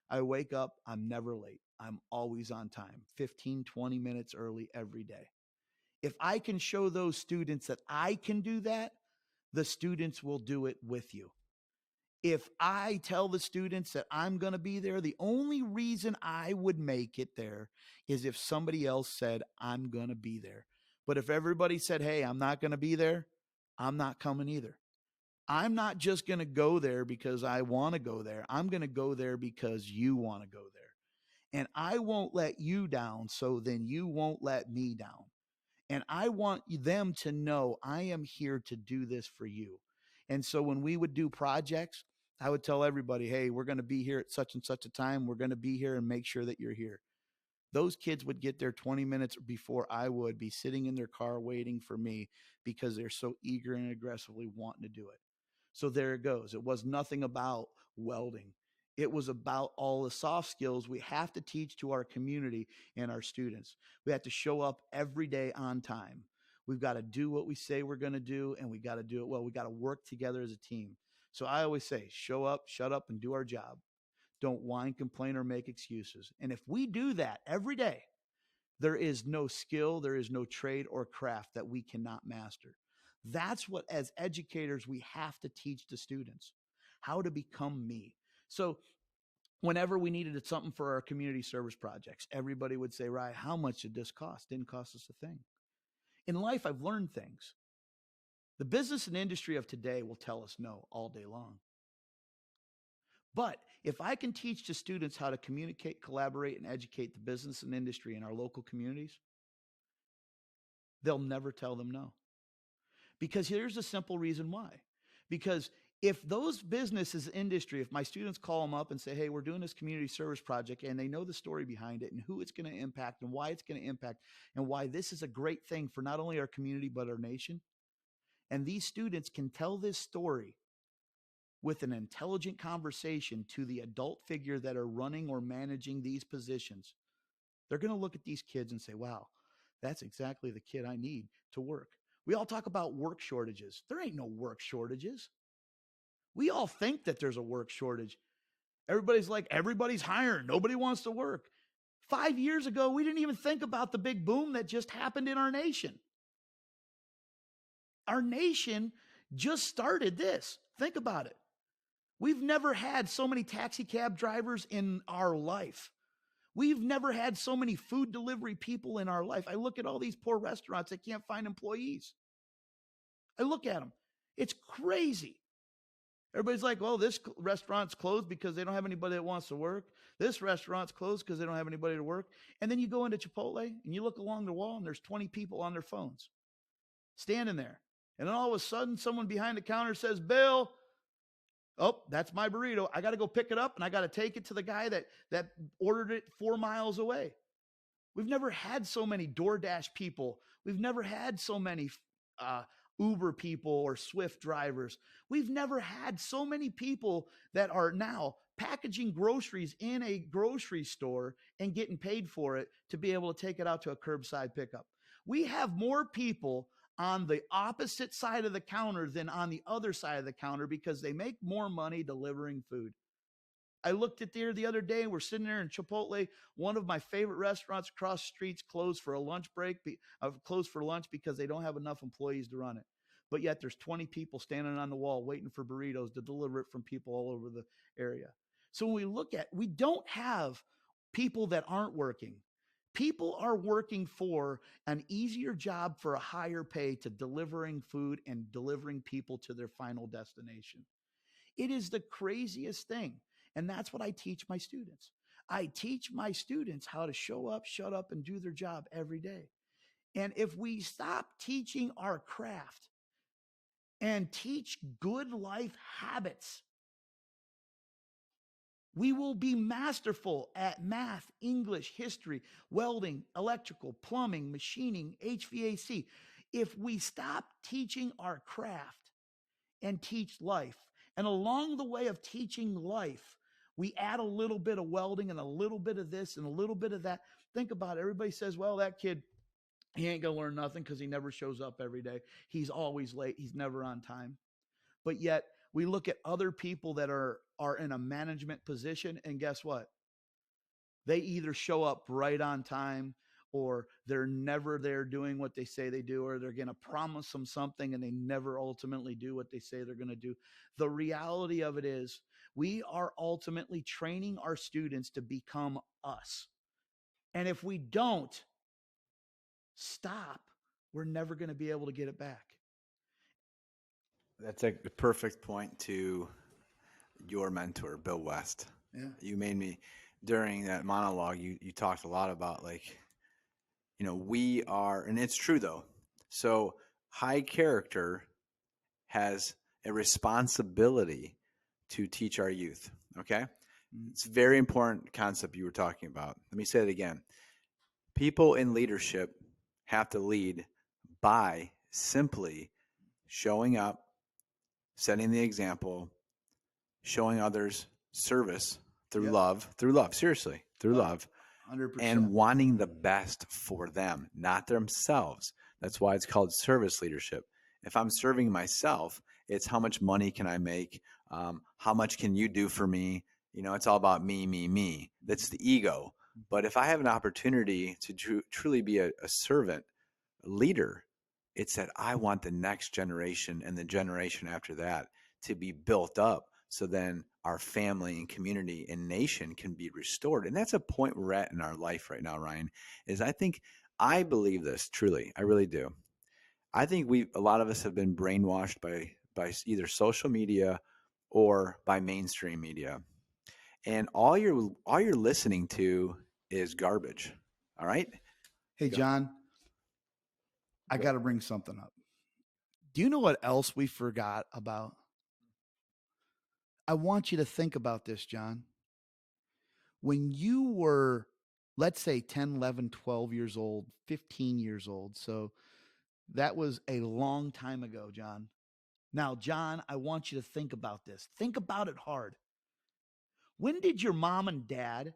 I wake up, I'm never late. I'm always on time, 15, 20 minutes early every day. If I can show those students that I can do that, the students will do it with you. If I tell the students that I'm going to be there, the only reason I would make it there is if somebody else said, I'm going to be there. But if everybody said, hey, I'm not going to be there, I'm not coming either. I'm not just going to go there because I want to go there. I'm going to go there because you want to go there. And I won't let you down, so then you won't let me down. And I want them to know I am here to do this for you. And so when we would do projects, I would tell everybody, hey, we're going to be here at such and such a time. We're going to be here and make sure that you're here. Those kids would get there 20 minutes before I would be sitting in their car waiting for me because they're so eager and aggressively wanting to do it. So there it goes. It was nothing about welding. It was about all the soft skills we have to teach to our community and our students. We have to show up every day on time. We've got to do what we say we're going to do, and we got to do it well. We got to work together as a team. So I always say, show up, shut up, and do our job. Don't whine, complain, or make excuses. And if we do that every day, there is no skill, there is no trade or craft that we cannot master. That's what, as educators, we have to teach the students how to become me. So, whenever we needed something for our community service projects, everybody would say, Ryan, how much did this cost? Didn't cost us a thing. In life, I've learned things. The business and industry of today will tell us no all day long. But if I can teach the students how to communicate, collaborate, and educate the business and industry in our local communities, they'll never tell them no. Because here's a simple reason why. Because if those businesses, industry, if my students call them up and say, hey, we're doing this community service project, and they know the story behind it and who it's going to impact and why it's going to impact and why this is a great thing for not only our community, but our nation. And these students can tell this story with an intelligent conversation to the adult figure that are running or managing these positions. They're going to look at these kids and say, wow, that's exactly the kid I need to work. We all talk about work shortages. There ain't no work shortages. We all think that there's a work shortage. Everybody's like, everybody's hiring. Nobody wants to work. 5 years ago, we didn't even think about the big boom that just happened in our nation. Our nation just started this. Think about it. We've never had so many taxi cab drivers in our life. We've never had so many food delivery people in our life. I look at all these poor restaurants that can't find employees. I look at them. It's crazy. Everybody's like, well, this restaurant's closed because they don't have anybody that wants to work. This restaurant's closed because they don't have anybody to work. And then you go into Chipotle and you look along the wall and there's 20 people on their phones standing there. And then all of a sudden, someone behind the counter says, Bill, oh, that's my burrito. I got to go pick it up and I got to take it to the guy that ordered it 4 miles away. We've never had so many DoorDash people. We've never had so many Uber people or Swift drivers. We've never had so many people that are now packaging groceries in a grocery store and getting paid for it to be able to take it out to a curbside pickup. We have more people on the opposite side of the counter than on the other side of the counter because they make more money delivering food. I looked at there the other day. We're sitting there in Chipotle, one of my favorite restaurants across the streets, closed for a lunch break, closed for lunch because they don't have enough employees to run it. But yet there's 20 people standing on the wall waiting for burritos to deliver it from people all over the area. So when we look at, we don't have people that aren't working. People are working for an easier job for a higher pay to delivering food and delivering people to their final destination. It is the craziest thing. And that's what I teach my students. I teach my students how to show up, shut up, and do their job every day. And if we stop teaching our craft and teach good life habits, we will be masterful at math, English, history, welding, electrical, plumbing, machining, HVAC. If we stop teaching our craft and teach life, and along the way of teaching life, we add a little bit of welding and a little bit of this and a little bit of that. Think about it. Everybody says, well, that kid, he ain't going to learn nothing because he never shows up every day. He's always late. He's never on time. But yet we look at other people that are in a management position, and guess what? They either show up right on time, or they're never there doing what they say they do, or they're going to promise them something and they never ultimately do what they say they're going to do. The reality of it is we are ultimately training our students to become us. And if we don't stop, we're never going to be able to get it back. That's a perfect point to your mentor, Bill West. Yeah. You made me, during that monologue, you talked a lot about, like, we are, and it's true though. So high character has a responsibility to teach our youth. Okay. Mm. It's a very important concept you were talking about. Let me say it again. People in leadership have to lead by simply showing up, setting the example, showing others service Yep. through love, seriously, through Oh, love, and 100%. wanting the best for them, not themselves. That's why it's called service leadership. If I'm serving myself, it's how much money can I make? How much can you do for me? It's all about me, me, me. That's the ego. But if I have an opportunity to truly be a servant, a leader, it's that I want the next generation and the generation after that to be built up so then our family and community and nation can be restored. And that's a point we're at in our life right now, Ryan, is I believe this truly. I really do. I think a lot of us have been brainwashed by either social media or by mainstream media. And all you're listening to is garbage. All right? Hey, Go. John, I got to bring something up. Do you know what else we forgot about? I want you to think about this, John. When you were, let's say, 10, 11, 12 years old, 15 years old. So that was a long time ago, John. Now, John, I want you to think about this. Think about it hard. When did your mom and dad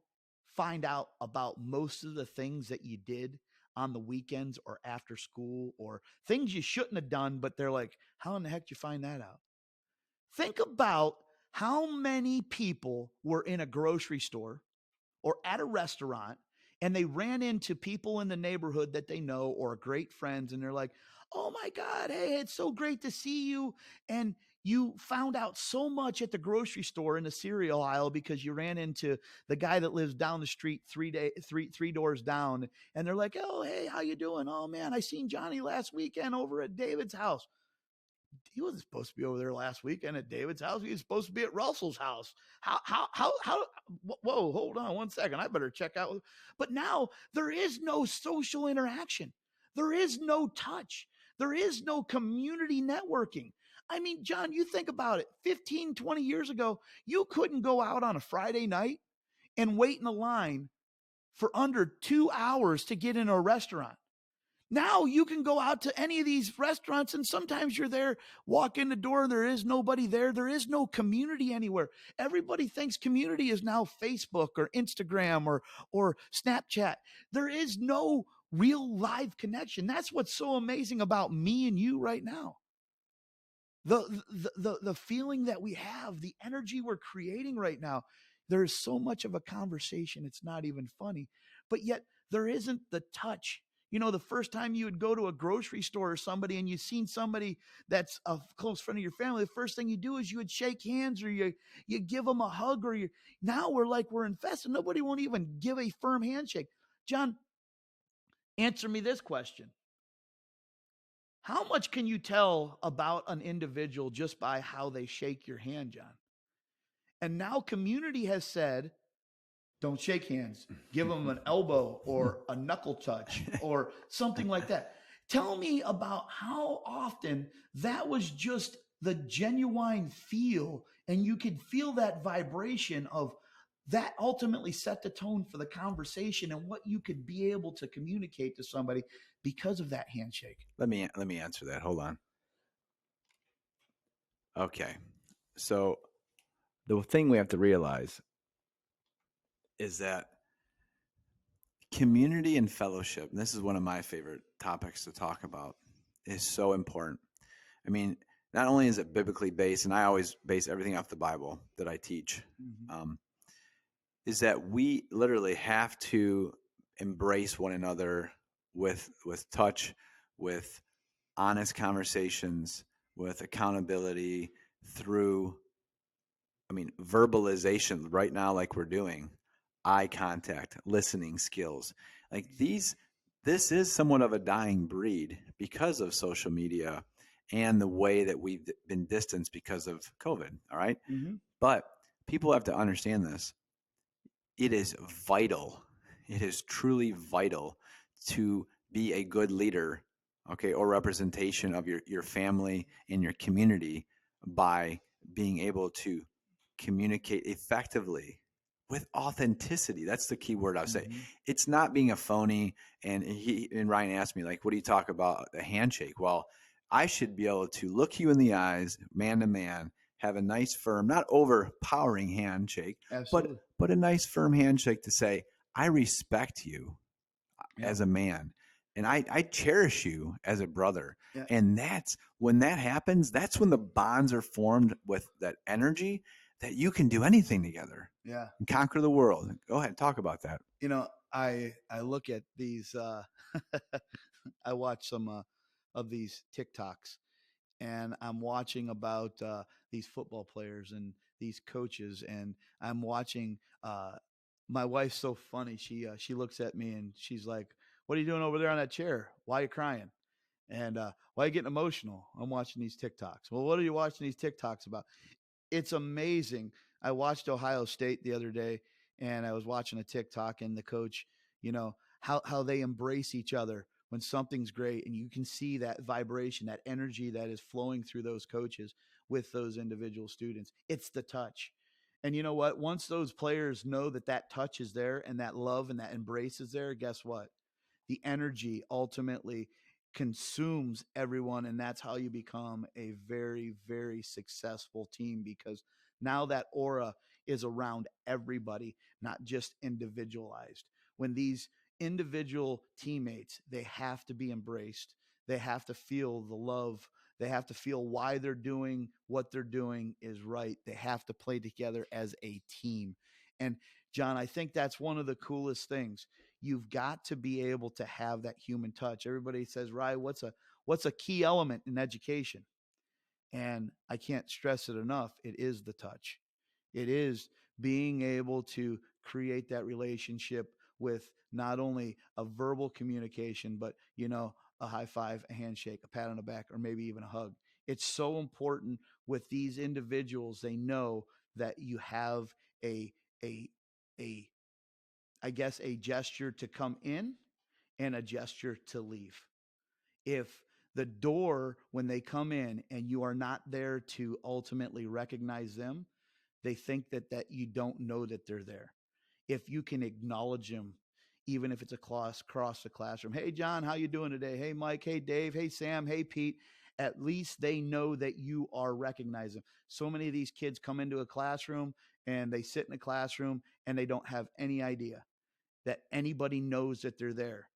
find out about most of the things that you did on the weekends or after school or things you shouldn't have done, but they're like, how in the heck did you find that out? Think about how many people were in a grocery store or at a restaurant and they ran into people in the neighborhood that they know or great friends and they're like, "Oh my god, hey, it's so great to see you." And you found out so much at the grocery store in the cereal aisle because you ran into the guy that lives down the street three doors down, and they're like, "Oh, hey, how you doing? Oh man, I seen Johnny last weekend over at David's house." He wasn't supposed to be over there last weekend at David's house. He was supposed to be at Russell's house. Whoa, hold on one second. I better check out. But now there is no social interaction. There is no touch. There is no community networking. I mean, John, you think about it 15, 20 years ago, you couldn't go out on a Friday night and wait in a line for under 2 hours to get in a restaurant. Now you can go out to any of these restaurants and sometimes you're there, walk in the door, there is nobody there. There is no community anywhere. Everybody thinks community is now Facebook or Instagram or Snapchat. There is no real live connection. That's what's so amazing about me and you right now. The feeling that we have, the energy we're creating right now. There is so much of a conversation, it's not even funny. But yet there isn't the touch. The first time you would go to a grocery store or somebody and you've seen somebody that's a close friend of your family, the first thing you do is you would shake hands or you give them a hug or you now we're infested. Nobody won't even give a firm handshake. John, answer me this question. How much can you tell about an individual just by how they shake your hand, John? And now community has said, don't shake hands. Give them an elbow or a knuckle touch or something like that. Tell me about how often that was just the genuine feel, and you could feel that vibration of that ultimately set the tone for the conversation and what you could be able to communicate to somebody because of that handshake. Let me answer that. Hold on. Okay. So the thing we have to realize is that community and fellowship, and this is one of my favorite topics to talk about, is so important. I mean, not only is it biblically based, and I always base everything off the Bible that I teach, Mm-hmm. is that we literally have to embrace one another with touch, with honest conversations, with accountability through, I mean, verbalization right now, like we're doing, eye contact, listening skills. Like this is somewhat of a dying breed because of social media and the way that we've been distanced because of COVID. All right. Mm-hmm. But people have to understand this. It is vital. It is truly vital to be a good leader, okay, or representation of your family and your community, by being able to communicate effectively with authenticity. That's the key word I would say. Mm-hmm. It's not being a phony. And Ryan asked me, like, what do you talk about a handshake? Well, I should be able to look you in the eyes, man to man, have a nice, firm, not overpowering handshake, but Absolutely. but a nice, firm handshake to say, I respect you Yeah. as a man, and I cherish you as a brother. Yeah. And that's when that happens, that's when the bonds are formed with that energy that you can do anything together Yeah. and conquer the world. Go ahead, talk about that. I look at these I watch some of these TikToks, and I'm watching about these football players and these coaches, and I'm watching. My wife's so funny. She looks at me and she's like, "What are you doing over there on that chair? Why are you crying? And why are you getting emotional?" I'm watching these TikToks. Well, what are you watching these TikToks about? It's amazing. I watched Ohio State the other day, and I was watching a TikTok, and the coach, how they embrace each other when something's great, and you can see that vibration, that energy that is flowing through those coaches with those individual students. It's the touch. And you know what? Once those players know that that touch is there and that love and that embrace is there, guess what? The energy ultimately consumes everyone, and that's how you become a very, very successful team, because now that aura is around everybody, not just individualized. When these individual teammates, they have to be embraced, they have to feel the love, they have to feel why they're doing what they're doing is right, they have to play together as a team. And John, I think that's one of the coolest things. You've got to be able to have that human touch. Everybody says, "Ryan, what's a key element in education?" And I can't stress it enough. It is the touch. It is being able to create that relationship with not only a verbal communication, but a high five, a handshake, a pat on the back, or maybe even a hug. It's so important with these individuals. They know that you have a a a I guess a gesture to come in and a gesture to leave. If the door, when they come in and you are not there to ultimately recognize them, they think that you don't know that they're there. If you can acknowledge them, even if it's a across the classroom, "Hey John, how you doing today? Hey Mike, hey Dave, hey Sam, hey Pete," at least they know that you are recognizing. So many of these kids come into a classroom and they sit in a classroom and they don't have any idea that anybody knows that they're there.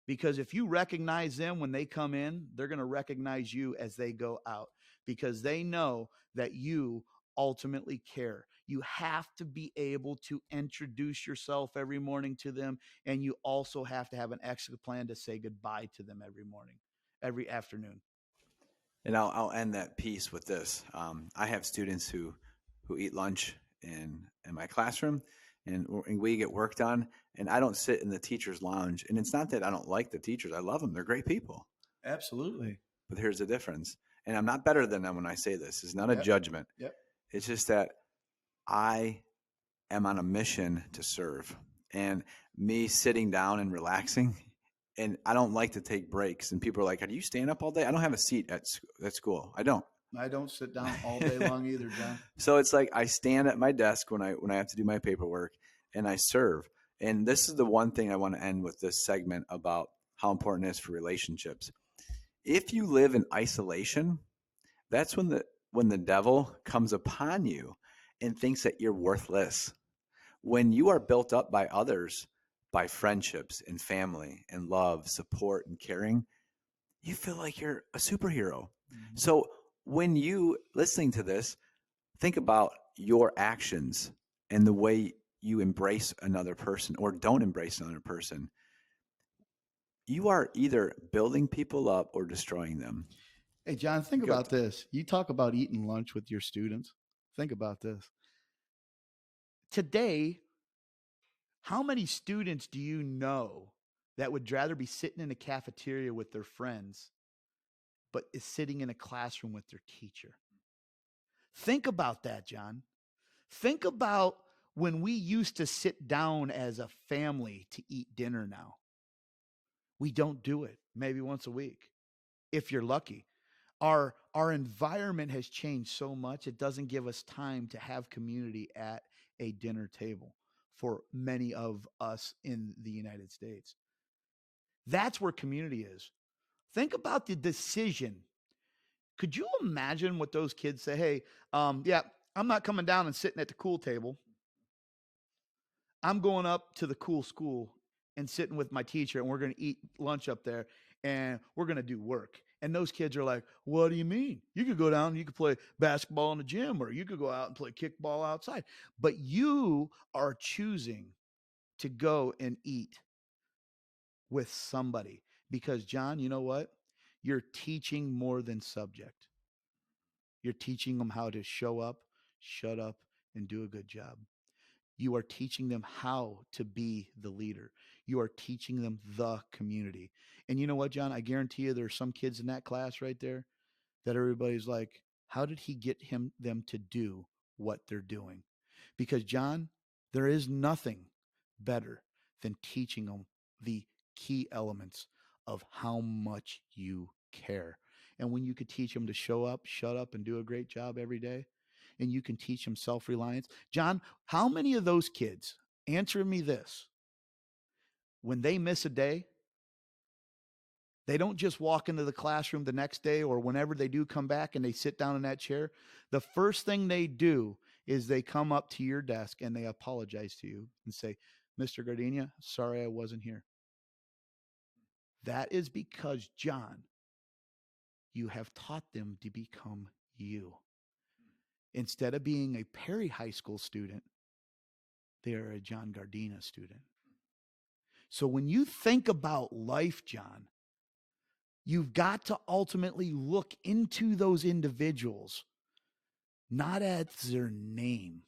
Because if you recognize them when they come in, they're going to recognize you as they go out, because they know that you ultimately care. You have to be able to introduce yourself every morning to them, and you also have to have an exit plan to say goodbye to them every morning, every afternoon. And I'll end that piece with this. I have students who eat lunch in my classroom, and we get work done. And I don't sit in the teacher's lounge. And it's not that I don't like the teachers; I love them; they're great people. Absolutely. But here's the difference. And I'm not better than them when I say this. It's not a Yep. judgment. Yep. It's just that I am on a mission to serve. And me sitting down and relaxing, and I don't like to take breaks. And people are like, "Do you stand up all day?" I don't have a seat at school. I don't. I don't sit down all day long either, John. So it's like I stand at my desk when I have to do my paperwork, and I serve. And this is the one thing I want to end with this segment about how important it is for relationships. If you live in isolation, that's when the devil comes upon you and thinks that you're worthless. When you are built up by others, by friendships and family and love, support and caring, you feel like you're a superhero. Mm-hmm. So when you listening to this, think about your actions and the way you embrace another person or don't embrace another person. You are either building people up or destroying them. Hey, John, think Go. about this. You talk about eating lunch with your students. Think about this. Today, how many students do you know that would rather be sitting in a cafeteria with their friends, but is sitting in a classroom with their teacher? Think about that, John. Think about when we used to sit down as a family to eat dinner now. We don't do it, maybe once a week, if you're lucky. Our environment has changed so much it doesn't give us time to have community at a dinner table for many of us in the United States. That's where community is. Think about the decision. Could you imagine what those kids say? Hey, yeah, I'm not coming down and sitting at the cool table. I'm going up to the cool school and sitting with my teacher, and we're going to eat lunch up there, and we're going to do work. And those kids are like, what do you mean? You could go down and you could play basketball in the gym, or you could go out and play kickball outside. But you are choosing to go and eat with somebody because, John, you know what? You're teaching more than subject. You're teaching them how to show up, shut up, and do a good job. You are teaching them how to be the leader. You are teaching them the community. And you know what, John? I guarantee you there's some kids in that class right there that everybody's like, how did he get them to do what they're doing? Because, John, there is nothing better than teaching them the key elements of how much you care. And when you could teach them to show up, shut up, and do a great job every day, and you can teach them self reliance. John, how many of those kids, answer me this, when they miss a day, they don't just walk into the classroom the next day or whenever they do come back and they sit down in that chair. The first thing they do is they come up to your desk and they apologize to you and say, Mr. Gardenia, sorry I wasn't here. That is because, John, you have taught them to become you. Instead of being a Perry High School student, they are a John Gardena student. So when you think about life, John, you've got to ultimately look into those individuals, not as their name,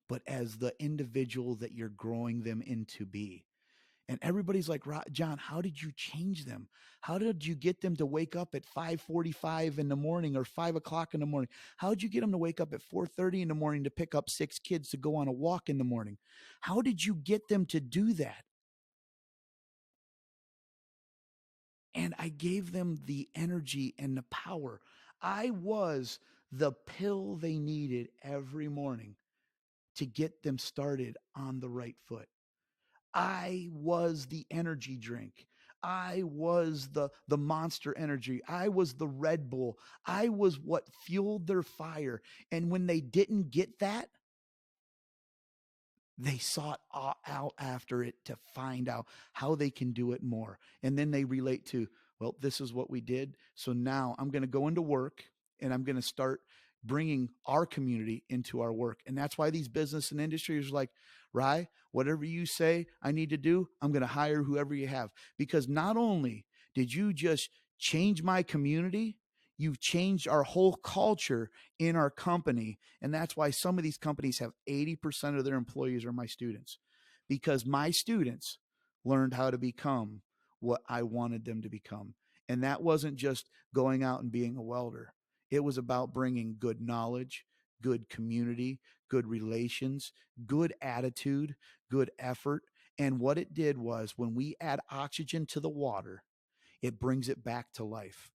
but as the individual that you're growing them into be. And everybody's like, John, how did you change them? How did you get them to wake up at 5:45 in the morning or 5 o'clock in the morning? How did you get them to wake up at 4:30 in the morning to pick up 6 kids to go on a walk in the morning? How did you get them to do that? And I gave them the energy and the power. I was the pill they needed every morning to get them started on the right foot. I was the energy drink. I was the Monster Energy. I was the Red Bull. I was what fueled their fire. And when they didn't get that, they sought out after it to find out how they can do it more. And then they relate to, well, this is what we did. So now I'm going to go into work and I'm going to start bringing our community into our work. And that's why these business and industries are like, Rye, whatever you say I need to do, I'm going to hire whoever you have. Because not only did you just change my community, you've changed our whole culture in our company. And that's why some of these companies have 80% of their employees are my students, because my students learned how to become what I wanted them to become. And that wasn't just going out and being a welder. It was about bringing good knowledge, good community, good relations, good attitude, good effort. And what it did was when we add oxygen to the water, it brings it back to life.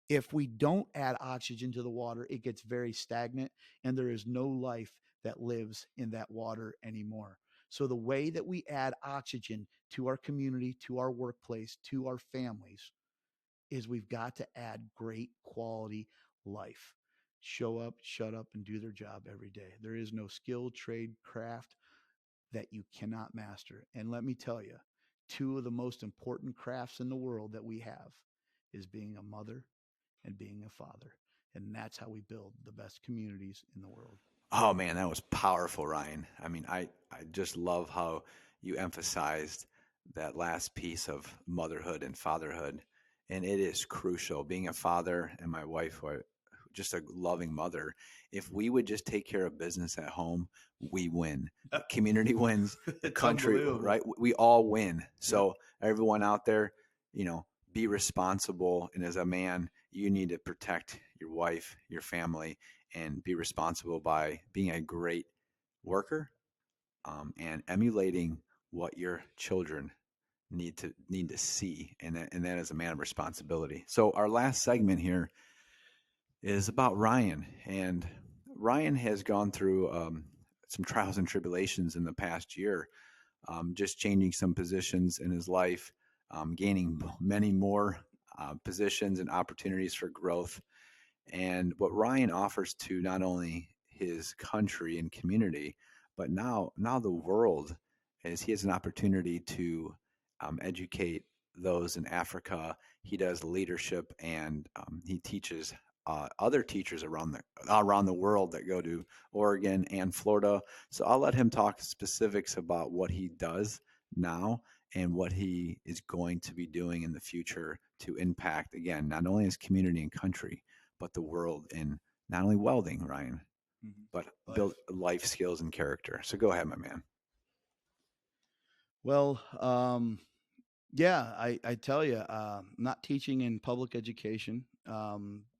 If we don't add oxygen to the water, it gets very stagnant and there is no life that lives in that water anymore. So, the way that we add oxygen to our community, to our workplace, to our families is we've got to add great quality life. Show up, shut up, and do their job every day. There is no skill, trade, craft that you cannot master. And let me tell you, two of the most important crafts in the world that we have is being a mother and being a father. And that's how we build the best communities in the world. Oh man, that was powerful, Ryan. I mean, I just love how you emphasized that last piece of motherhood and fatherhood. And it is crucial. Being a father and my wife, just a loving mother, if we would just take care of business at home, we win. The community wins, the country, right? We all win. So everyone out there, be responsible. And as a man, you need to protect your wife, your family, and be responsible by being a great worker, and emulating what your children need to see, and that is a man of responsibility. So our last segment here, is about Ryan. And Ryan has gone through some trials and tribulations in the past year, just changing some positions in his life, gaining many more positions and opportunities for growth. And what Ryan offers to not only his country and community, but now the world, is he has an opportunity to educate those in Africa. He does leadership, and he teaches other teachers around the world that go to Oregon and Florida. So I'll let him talk specifics about what he does now and what he is going to be doing in the future to impact, again, not only his community and country, but the world in not only welding, Ryan, Mhm. but build Life. life skills and character. So go ahead, my man. Well, yeah, I tell you, not teaching in public education.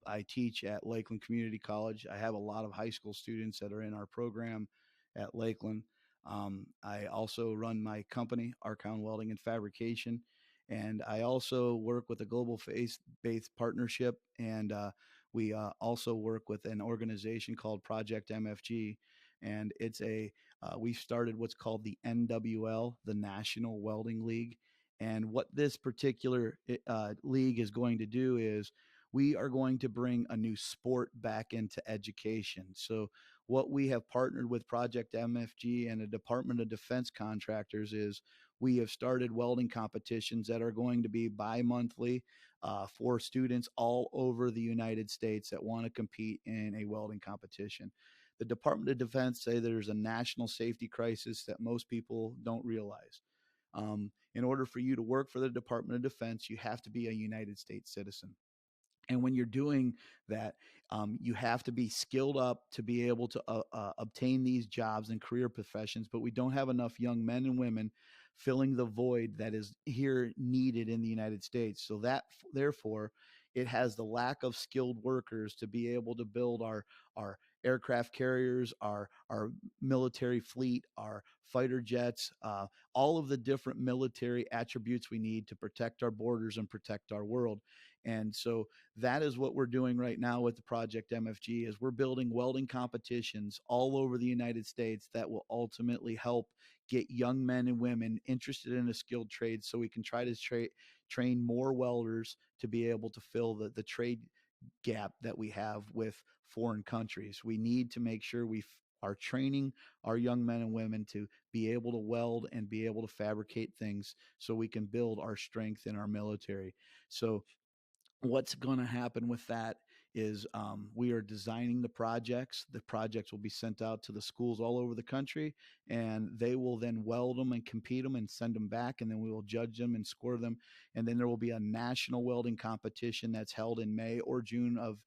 I teach at Lakeland Community College. I have a lot of high school students that are in our program at Lakeland. I also run my company, Archon Welding and Fabrication, and I also work with a global faith-based partnership, and we also work with an organization called Project MFG, and we started what's called the NWL, the National Welding League. And what this particular league is going to do is we are going to bring a new sport back into education. So, what we have partnered with Project MFG and the Department of Defense contractors is we have started welding competitions that are going to be bi monthly for students all over the United States that want to compete in a welding competition. The Department of Defense say there's a national safety crisis that most people don't realize. In order for you to work for the Department of Defense, you have to be a United States citizen. And when you're doing that, you have to be skilled up to be able to obtain these jobs and career professions. But we don't have enough young men and women filling the void that is here needed in the United States. So that, therefore, it has the lack of skilled workers to be able to build our aircraft carriers, our military fleet, our fighter jets, all of the different military attributes we need to protect our borders and protect our world. And so that is what we're doing right now with the Project MFG is we're building welding competitions all over the United States that will ultimately help get young men and women interested in a skilled trade so we can try to train more welders to be able to fill the trade gap that we have with foreign countries. We need to make sure we are training our young men and women to be able to weld and be able to fabricate things so we can build our strength in our military. So what's going to happen with that is we are designing the projects. The projects will be sent out to the schools all over the country, and they will then weld them and compete them and send them back, and then we will judge them and score them. And then there will be a national welding competition that's held in May or June of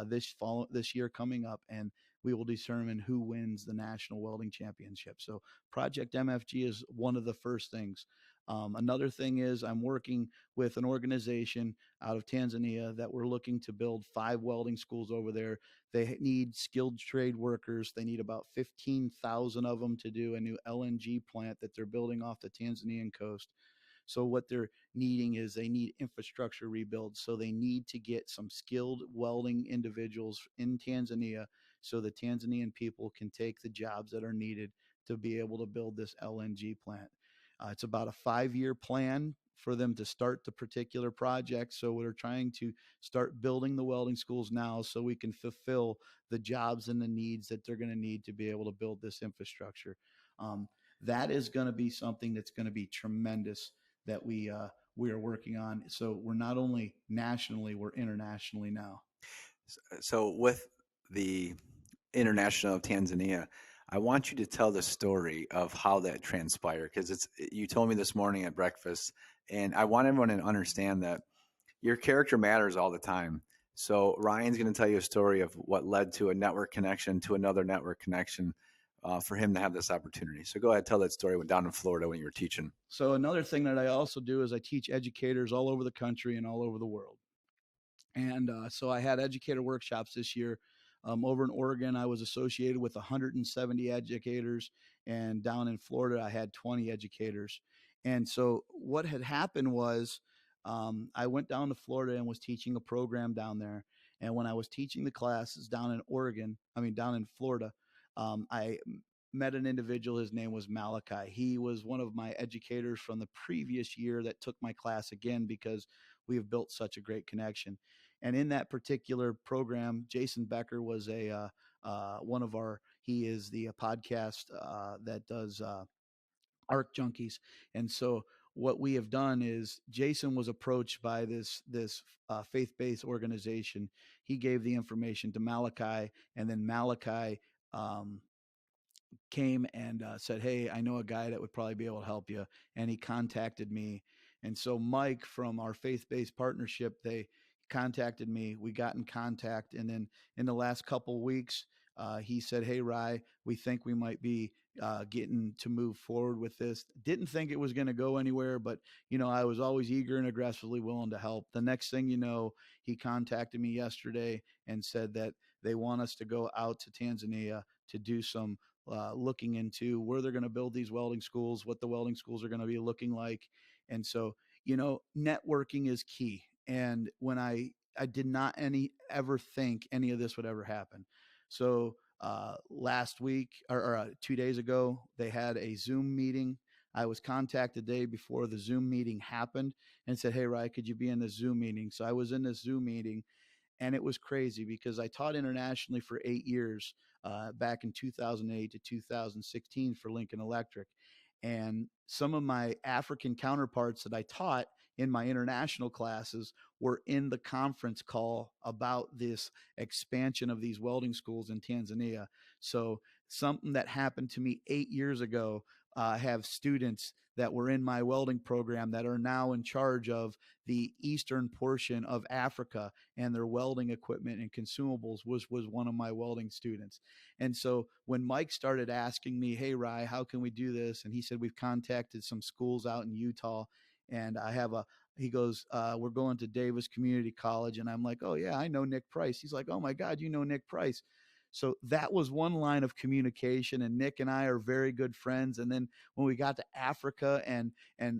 this year coming up, and we will determine who wins the national welding championship. So Project MFG is one of the first things. Another thing is I'm working with an organization out of Tanzania that we're looking to build 5 welding schools over there. They need skilled trade workers. They need about 15,000 of them to do a new LNG plant that they're building off the Tanzanian coast. So what they're needing is they need infrastructure rebuild. So they need to get some skilled welding individuals in Tanzania so the Tanzanian people can take the jobs that are needed to be able to build this LNG plant. It's about a 5-year plan for them to start the particular project. So we're trying to start building the welding schools now so we can fulfill the jobs and the needs that they're going to need to be able to build this infrastructure. That is going to be something that's going to be tremendous that we are working on. So we're not only nationally, we're internationally now. So with the International of Tanzania, I want you to tell the story of how that transpired, because it's you told me this morning at breakfast, and I want everyone to understand that your character matters all the time. So Ryan's going to tell you a story of what led to a network connection to another network connection for him to have this opportunity. So go ahead, tell that story down in Florida when you were teaching. So another thing that I also do is I teach educators all over the country and all over the world. And so I had educator workshops this year. Over in Oregon, I was associated with 170 educators, and down in Florida, I had 20 educators. And so what had happened was I went down to Florida and was teaching a program down there. And when I was teaching the classes down in Oregon, I mean, down in Florida, I met an individual. His name was Malachi. He was one of my educators from the previous year that took my class again because we have built such a great connection. And in that particular program, Jason Becker was a one of our. He is the podcast that does ARC Junkies, and so what we have done is Jason was approached by this faith based organization. He gave the information to Malachi, and then Malachi came and said, "Hey, I know a guy that would probably be able to help you." And he contacted me. And so Mike from our faith-based partnership, they contacted me. We got in contact, and then in the last couple weeks, he said, "Hey, Rye, we think we might be getting to move forward with this." Didn't think it was going to go anywhere, but I was always eager and aggressively willing to help. The next thing you know, he contacted me yesterday and said that they want us to go out to Tanzania to do some looking into where they're going to build these welding schools, what the welding schools are going to be looking like. And so, networking is key. And when I did not ever think any of this would ever happen. So last week or 2 days ago, they had a Zoom meeting. I was contacted the day before the Zoom meeting happened and said, "Hey, Ryan, could you be in this Zoom meeting?" So I was in this Zoom meeting, and it was crazy because I taught internationally for 8 years, back in 2008 to 2016 for Lincoln Electric. And some of my African counterparts that I taught in my international classes were in the conference call about this expansion of these welding schools in Tanzania. So, something that happened to me 8 years ago, I have students that were in my welding program that are now in charge of the eastern portion of Africa, and their welding equipment and consumables was one of my welding students. And so when Mike started asking me, "Hey, Rye, how can we do this?" And he said, "We've contacted some schools out in Utah, and I have a." He goes, "We're going to Davis Community College," and I'm like, "Oh yeah, I know Nick Price." He's like, "Oh my God, you know Nick Price." So that was one line of communication, and Nick and I are very good friends. And then when we got to Africa, and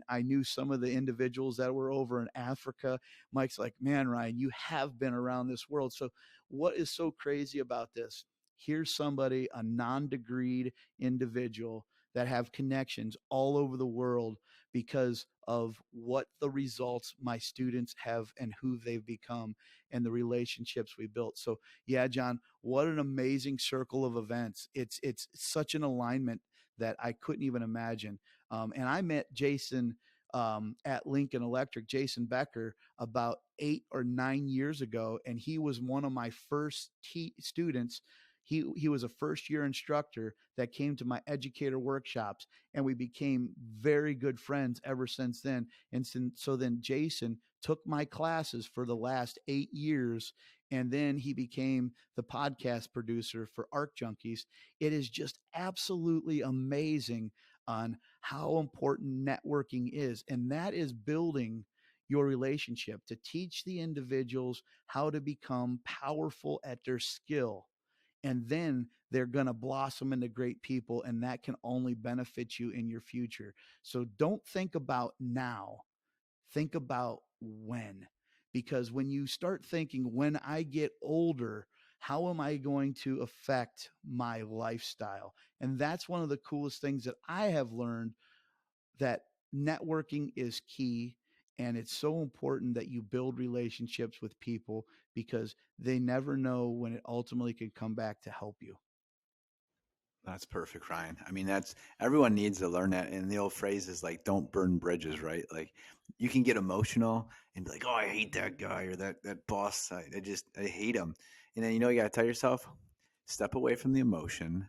I knew some of the individuals that were over in Africa, Mike's like, "Man, Ryan, you have been around this world." So what is so crazy about this? Here's somebody, a non-degreed individual that have connections all over the world because of what the results my students have and who they've become and the relationships we built. So yeah, John, what an amazing circle of events. It's such an alignment that I couldn't even imagine. And I met Jason at Lincoln Electric, Jason Becker, about 8 or 9 years ago, and he was one of my first students. He was a first year instructor that came to my educator workshops, and we became very good friends ever since then. And so then Jason took my classes for the last 8 years, and then he became the podcast producer for Arc Junkies. It is just absolutely amazing on how important networking is, and that is building your relationship to teach the individuals how to become powerful at their skill, and then they're going to blossom into great people, and that can only benefit you in your future. So don't think about now, think about when. Because when you start thinking, when I get older, how am I going to affect my lifestyle? And that's one of the coolest things that I have learned, that networking is key. And it's so important that you build relationships with people because they never know when it ultimately can come back to help you. That's perfect, Ryan. I mean, that's everyone needs to learn that. And the old phrase is like, don't burn bridges, right? Like you can get emotional and be like, oh, I hate that guy or that boss. I hate him. And then, you got to tell yourself, step away from the emotion,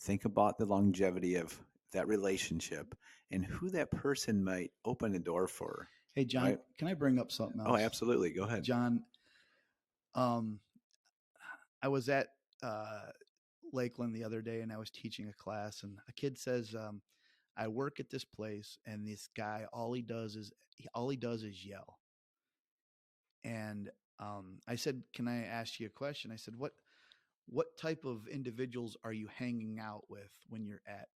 think about the longevity of that relationship and who that person might open the door for, Hey, John, right? can I bring up something Oh, else? absolutely. Go ahead. John, um, I was at Lakeland the other day, and I was teaching a class, and a kid says, "I work at this place, and this guy, all he does is yell." And I said, "Can I ask you a question?" I said, "What type of individuals are you hanging out with when you're at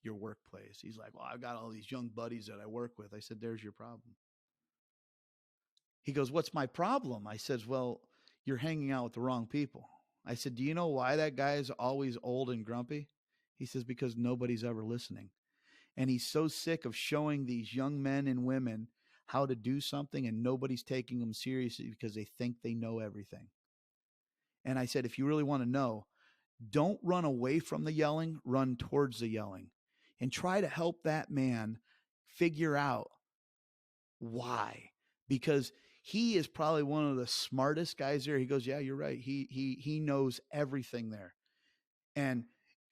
your workplace?" He's like, "Well, I've got all these young buddies that I work with." I said, "There's your problem." He goes, "What's my problem?" I says, "Well, you're hanging out with the wrong people. I said, do you know why that guy is always old and grumpy? He says, because nobody's ever listening. And he's so sick of showing these young men and women how to do something and nobody's taking them seriously because they think they know everything. And I said, if you really want to know, don't run away from the yelling, run towards the yelling and try to help that man figure out why. Because he is probably one of the smartest guys there. He goes, yeah, you're right. He knows everything there. And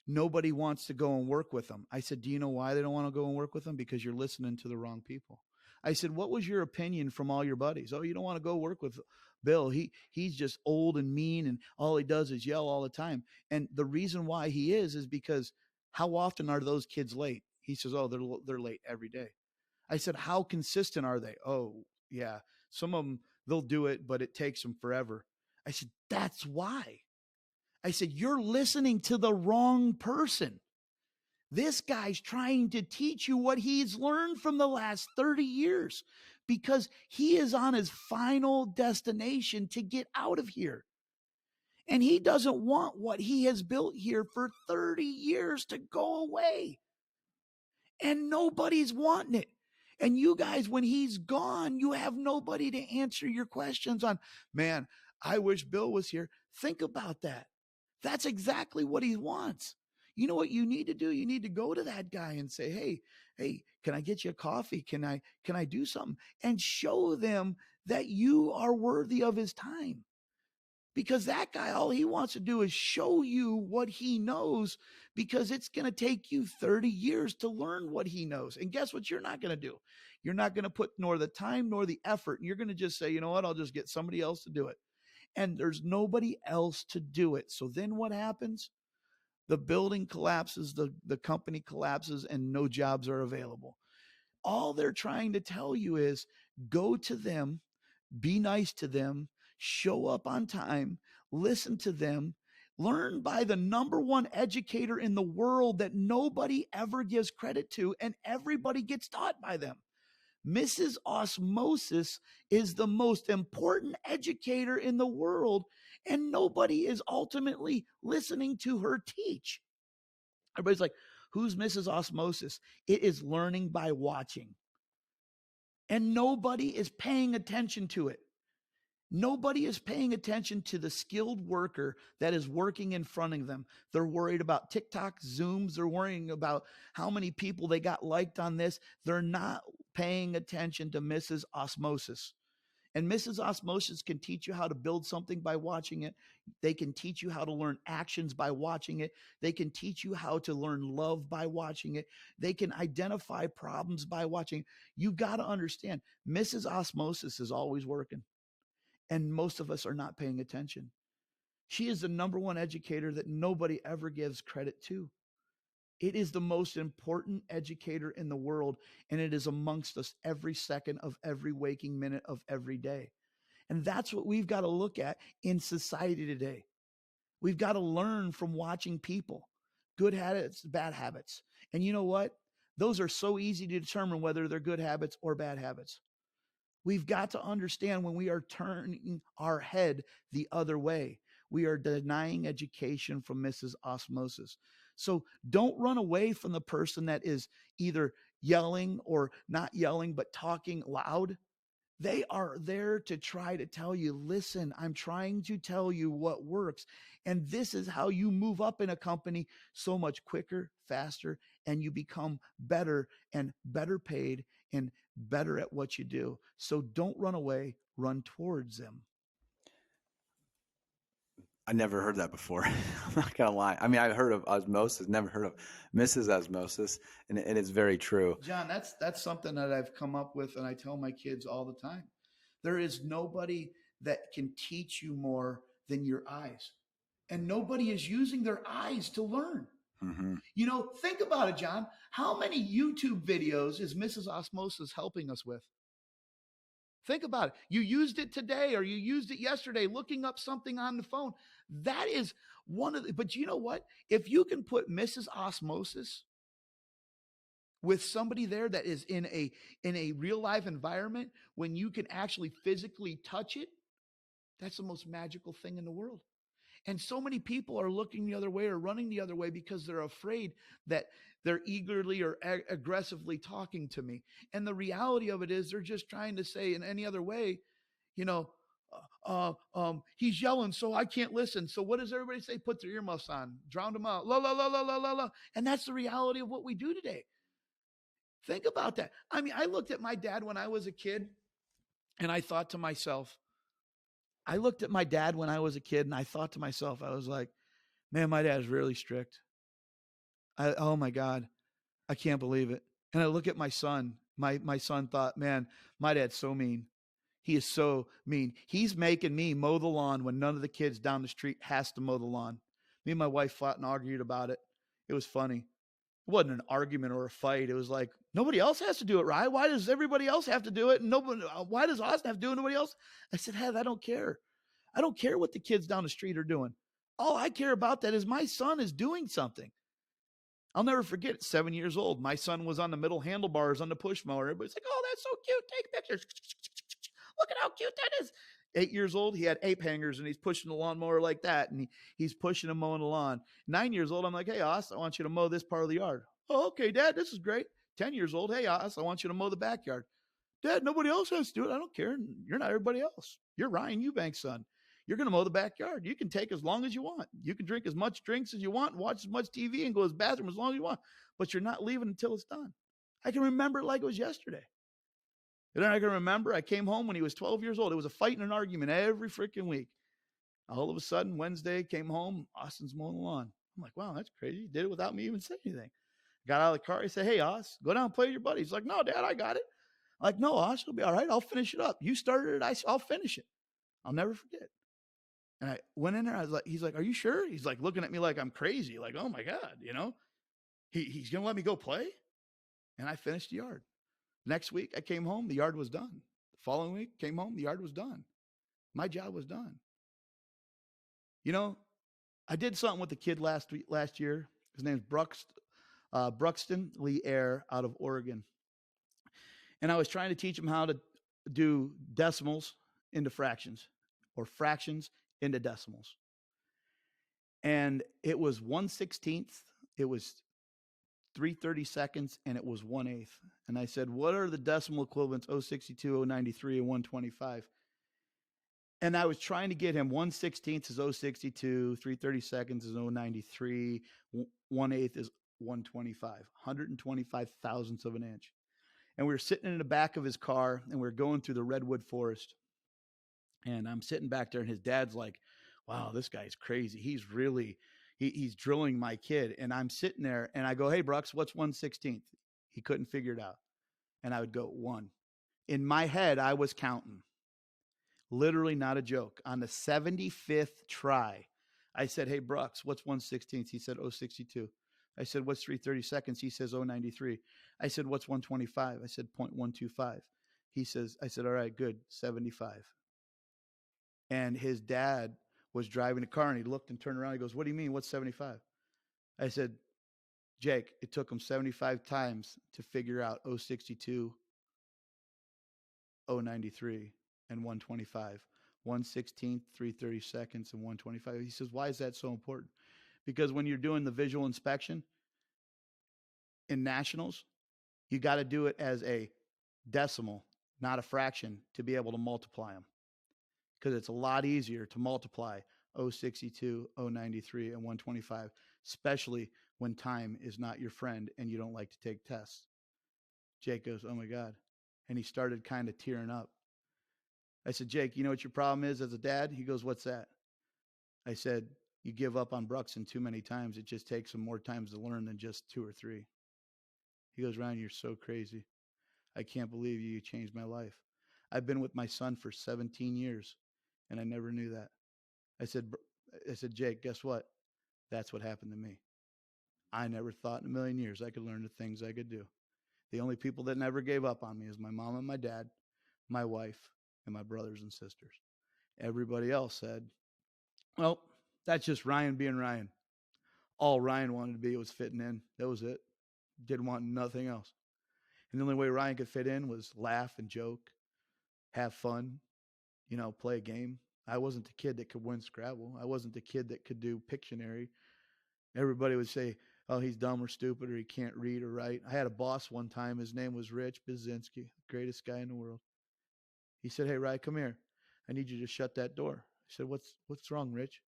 nobody wants to go and work with him. I said, do you know why they don't want to go and work with him? Because you're listening to the wrong people. I said, what was your opinion from all your buddies? Oh, you don't want to go work with Bill. He's just old and mean and all he does is yell all the time. And the reason why he is because how often are those kids late? He says, oh, they're late every day. I said, how consistent are they? Oh, yeah. Some of them, they'll do it, but it takes them forever. I said, that's why. I said, you're listening to the wrong person. This guy's trying to teach you what he's learned from the last 30 years because he is on his final destination to get out of here. And he doesn't want what he has built here for 30 years to go away. And nobody's wanting it. And you guys, when he's gone, you have nobody to answer your questions on, man, I wish Bill was here. Think about that. That's exactly what he wants. You know what you need to do? You need to go to that guy and say, hey, can I get you a coffee? Can I do something? And show them that you are worthy of his time. Because that guy, all he wants to do is show you what he knows because it's going to take you 30 years to learn what he knows. And guess what you're not going to do? You're not going to put nor the time nor the effort. And you're going to just say, you know what? I'll just get somebody else to do it. And there's nobody else to do it. So then what happens? The building collapses, the company collapses, and no jobs are available. All they're trying to tell you is go to them, be nice to them, show up on time, listen to them, learn by the number one educator in the world that nobody ever gives credit to, and everybody gets taught by them. Mrs. Osmosis is the most important educator in the world, and nobody is ultimately listening to her teach. Everybody's like, who's Mrs. Osmosis? It is learning by watching. And nobody is paying attention to it. Nobody is paying attention to the skilled worker that is working in front of them. They're worried about TikTok, Zooms. They're worrying about how many people they got liked on this. They're not paying attention to Mrs. Osmosis. And Mrs. Osmosis can teach you how to build something by watching it. They can teach you how to learn actions by watching it. They can teach you how to learn love by watching it. They can identify problems by watching. You've got to understand, Mrs. Osmosis is always working. And most of us are not paying attention. She is the number one educator that nobody ever gives credit to. It is the most important educator in the world, and it is amongst us every second of every waking minute of every day. And that's what we've got to look at in society today. We've got to learn from watching people, good habits, bad habits. And you know what? Those are so easy to determine whether they're good habits or bad habits. We've got to understand when we are turning our head the other way, we are denying education from Mrs. Osmosis. So don't run away from the person that is either yelling or not yelling, but talking loud. They are there to try to tell you, listen, I'm trying to tell you what works. And this is how you move up in a company so much quicker, faster, and you become better and better paid and better at what you do. So don't run away, run towards them. I never heard that before. I'm not gonna lie. I mean, I've heard of osmosis, never heard of Mrs. Osmosis, and it's very true. John, that's something that I've come up with and I tell my kids all the time. There is nobody that can teach you more than your eyes. And nobody is using their eyes to learn. Mm-hmm. You know, think about it, John. How many YouTube videos is Mrs. Osmosis helping us with? Think about it. You used it today or you used it yesterday looking up something on the phone. That is one of the, but you know what? If you can put Mrs. Osmosis with somebody there that is in a real life environment when you can actually physically touch it, That's the most magical thing in the world. And so many people are looking the other way or running the other way because they're afraid that they're eagerly or aggressively talking to me. And the reality of it is they're just trying to say in any other way, you know, he's yelling, so I can't listen. So what does everybody say? Put their earmuffs on, drown them out, la la la la la la la. And that's the reality of what we do today. Think about that. I mean, I looked at my dad when I was a kid, and I thought to myself, I looked at my dad when I was a kid, and I thought to myself, I was like, man, my dad's really strict. Oh my God, I can't believe it. And I look at my son. My son thought, man, my dad's so mean. He is so mean. He's making me mow the lawn when none of the kids down the street has to mow the lawn. Me and my wife fought and argued about it. It was funny. It wasn't an argument or a fight. It was like, nobody else has to do it, right? Why does everybody else have to do it? And nobody, why does Austin have to do it? Nobody else? I said, Hev, I don't care. I don't care what the kids down the street are doing. All I care about that is my son is doing something. I'll never forget, 7 years old. My son was on the middle handlebars on the push mower. Everybody's like, oh, that's so cute. Take pictures. Look at how cute that is. 8 years old, he had ape hangers and he's pushing the lawnmower like that. And he's pushing and mowing the lawn. 9 years old, I'm like, hey, Austin, I want you to mow this part of the yard. Oh, okay, Dad, this is great. 10 years old, hey, Austin, I want you to mow the backyard. Dad, nobody else has to do it. I don't care. You're not everybody else. You're Ryan Eubank's son. You're going to mow the backyard. You can take as long as you want. You can drink as much drinks as you want, watch as much TV, and go to the bathroom as long as you want. But you're not leaving until it's done. I can remember it like it was yesterday. And then I can remember I came home when he was 12 years old. It was a fight and an argument every freaking week. All of a sudden, Wednesday, came home, Austin's mowing the lawn. I'm like, wow, that's crazy. He did it without me even saying anything. Got out of the car. He said, hey, Aus, go down and play with your buddies. He's like, no, Dad, I got it. I'm like, no, Aus, it'll be all right. I'll finish it up. You started it. I'll finish it. I'll never forget. And I went in there. I was like, he's like, are you sure? He's like looking at me like I'm crazy. Like, oh my God, he's going to let me go play. And I finished the yard. Next week I came home, the yard was done. The following week came home, the yard was done. My job was done. I did something with the kid last year. His name's Bruxton Lee Air out of Oregon. And I was trying to teach him how to do decimals into fractions or fractions into decimals. And it was 1/16th, it was 3/32, and it was 1/8. And I said, what are the decimal equivalents? 062, 093, and 125. And I was trying to get him 1/16 is 062, 3/32 is 093, 1/8 is 125, 125 thousandths of an inch. And we were sitting in the back of his car and we were going through the redwood forest. And I'm sitting back there and his dad's like, wow, this guy's crazy. He's drilling my kid. And I'm sitting there and I go, hey, Brooks, what's 1/16? He couldn't figure it out. And I would go 1. In my head, I was counting. Literally not a joke. On the 75th try, I said, hey, Brooks, what's 1/16? He said, 062. I said, what's 3/32? He says, 093. I said, what's 125? I said, 0.125. I said, all right, good, 75. And his dad was driving a car and he looked and turned around. He goes, what do you mean? What's 75? I said, Jake, it took him 75 times to figure out 062, 093, and 125. 1/16, 3/32, and 125. He says, why is that so important? Because when you're doing the visual inspection in nationals, you got to do it as a decimal, not a fraction, to be able to multiply them. Because it's a lot easier to multiply 062, 093, and 125, especially when time is not your friend and you don't like to take tests. Jake goes, oh my God. And he started kind of tearing up. I said, Jake, you know what your problem is as a dad? He goes, what's that? I said, you give up on Bruxton too many times. It just takes him more times to learn than just 2 or 3. He goes, Ryan, you're so crazy. I can't believe you changed my life. I've been with my son for 17 years, and I never knew that. I said, Jake, guess what? That's what happened to me. I never thought in a million years I could learn the things I could do. The only people that never gave up on me is my mom and my dad, my wife, and my brothers and sisters. Everybody else said, well, that's just Ryan being Ryan. All Ryan wanted to be was fitting in. That was it. Didn't want nothing else. And the only way Ryan could fit in was laugh and joke, have fun, play a game. I wasn't the kid that could win Scrabble. I wasn't the kid that could do Pictionary. Everybody would say, "Oh, he's dumb or stupid, or he can't read or write." I had a boss one time. His name was Rich Bazinski, greatest guy in the world. He said, "Hey, Ryan, come here. I need you to shut that door." I said, "What's wrong, Rich?"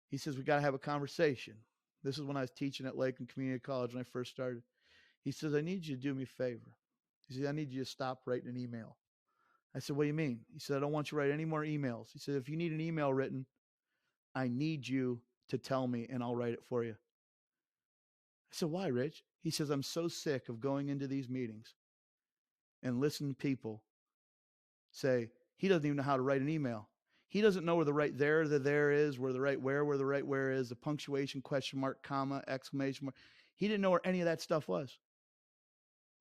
He says, "We got to have a conversation." This is when I was teaching at Lakeland Community College when I first started. He says, "I need you to do me a favor." He said, "I need you to stop writing an email." I said, "What do you mean?" He said, "I don't want you to write any more emails." He said, "If you need an email written, I need you to tell me and I'll write it for you." I said, "Why, Rich?" He says, "I'm so sick of going into these meetings and listening to people say, he doesn't even know how to write an email. He doesn't know where the there is, where the right where the right where is, the punctuation, question mark, comma, exclamation mark. He didn't know where any of that stuff was.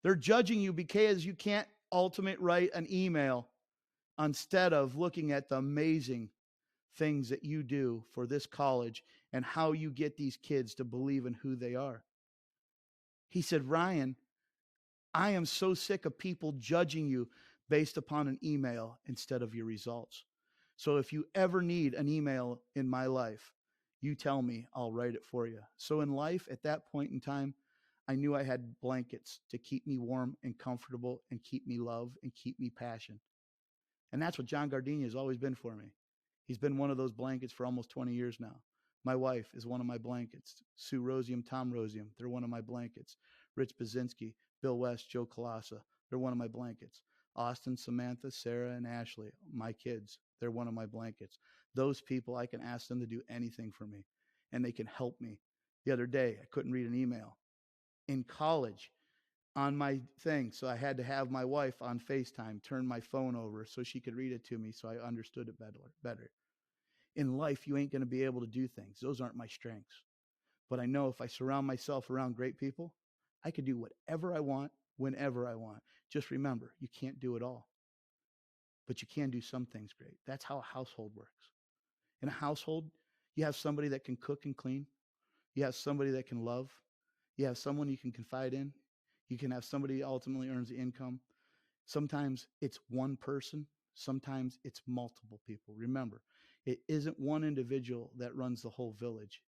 They're judging you because you can't ultimate write an email instead of looking at the amazing things that you do for this college and how you get these kids to believe in who they are." He said, "Ryan, I am so sick of people judging you based upon an email instead of your results. So if you ever need an email in my life, you tell me, I'll write it for you." So in life, at that point in time, I knew I had blankets to keep me warm and comfortable and keep me love and keep me passion. And that's what John Gardenia has always been for me. He's been one of those blankets for almost 20 years now. My wife is one of my blankets. Sue Rosium, Tom Rosium, they're one of my blankets. Rich Bazinski, Bill West, Joe Colassa, they're one of my blankets. Austin, Samantha, Sarah, and Ashley, my kids, they're one of my blankets. Those people, I can ask them to do anything for me, and they can help me. The other day, I couldn't read an email. In college, on my thing. So I had to have my wife on FaceTime turn my phone over so she could read it to me so I understood it better. In life, you ain't going to be able to do things. Those aren't my strengths. But I know if I surround myself around great people, I can do whatever I want, whenever I want. Just remember, you can't do it all, but you can do some things great. That's how a household works. In a household, you have somebody that can cook and clean. You have somebody that can love. You have someone you can confide in. You can have somebody who ultimately earns the income. Sometimes it's one person, sometimes it's multiple people. Remember, it isn't one individual that runs the whole village,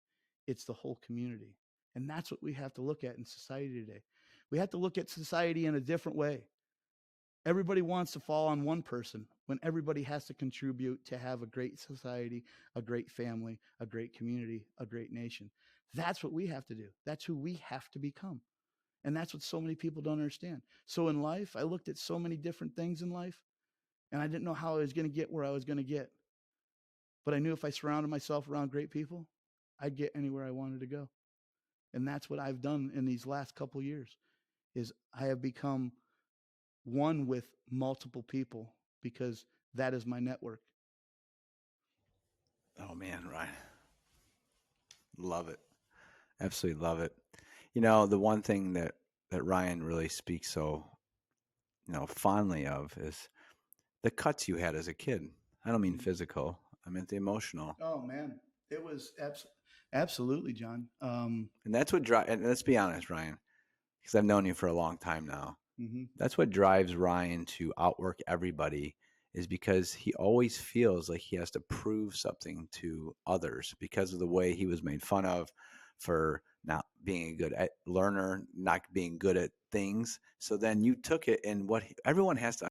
it's the whole community. And that's what we have to look at in society today. We have to look at society in a different way. Everybody wants to fall on one person when everybody has to contribute to have a great society, a great family, a great community, a great nation. That's what we have to do. That's who we have to become. And that's what so many people don't understand. So in life, I looked at so many different things in life, and I didn't know how I was going to get where I was going to get. But I knew if I surrounded myself around great people, I'd get anywhere I wanted to go. And that's what I've done in these last couple of years is I have become one with multiple people because that is my network. Oh man, Ryan, love it. Absolutely love it. You know, the one thing that Ryan really speaks so, fondly of is the cuts you had as a kid. I don't mean physical. I meant the emotional. Oh man, it was absolutely, John. And that's what drives, and let's be honest, Ryan, because I've known you for a long time now. Mhm. That's what drives Ryan to outwork everybody is because he always feels like he has to prove something to others because of the way he was made fun of for not being a good learner, not being good at things. So then you took it, and what everyone has to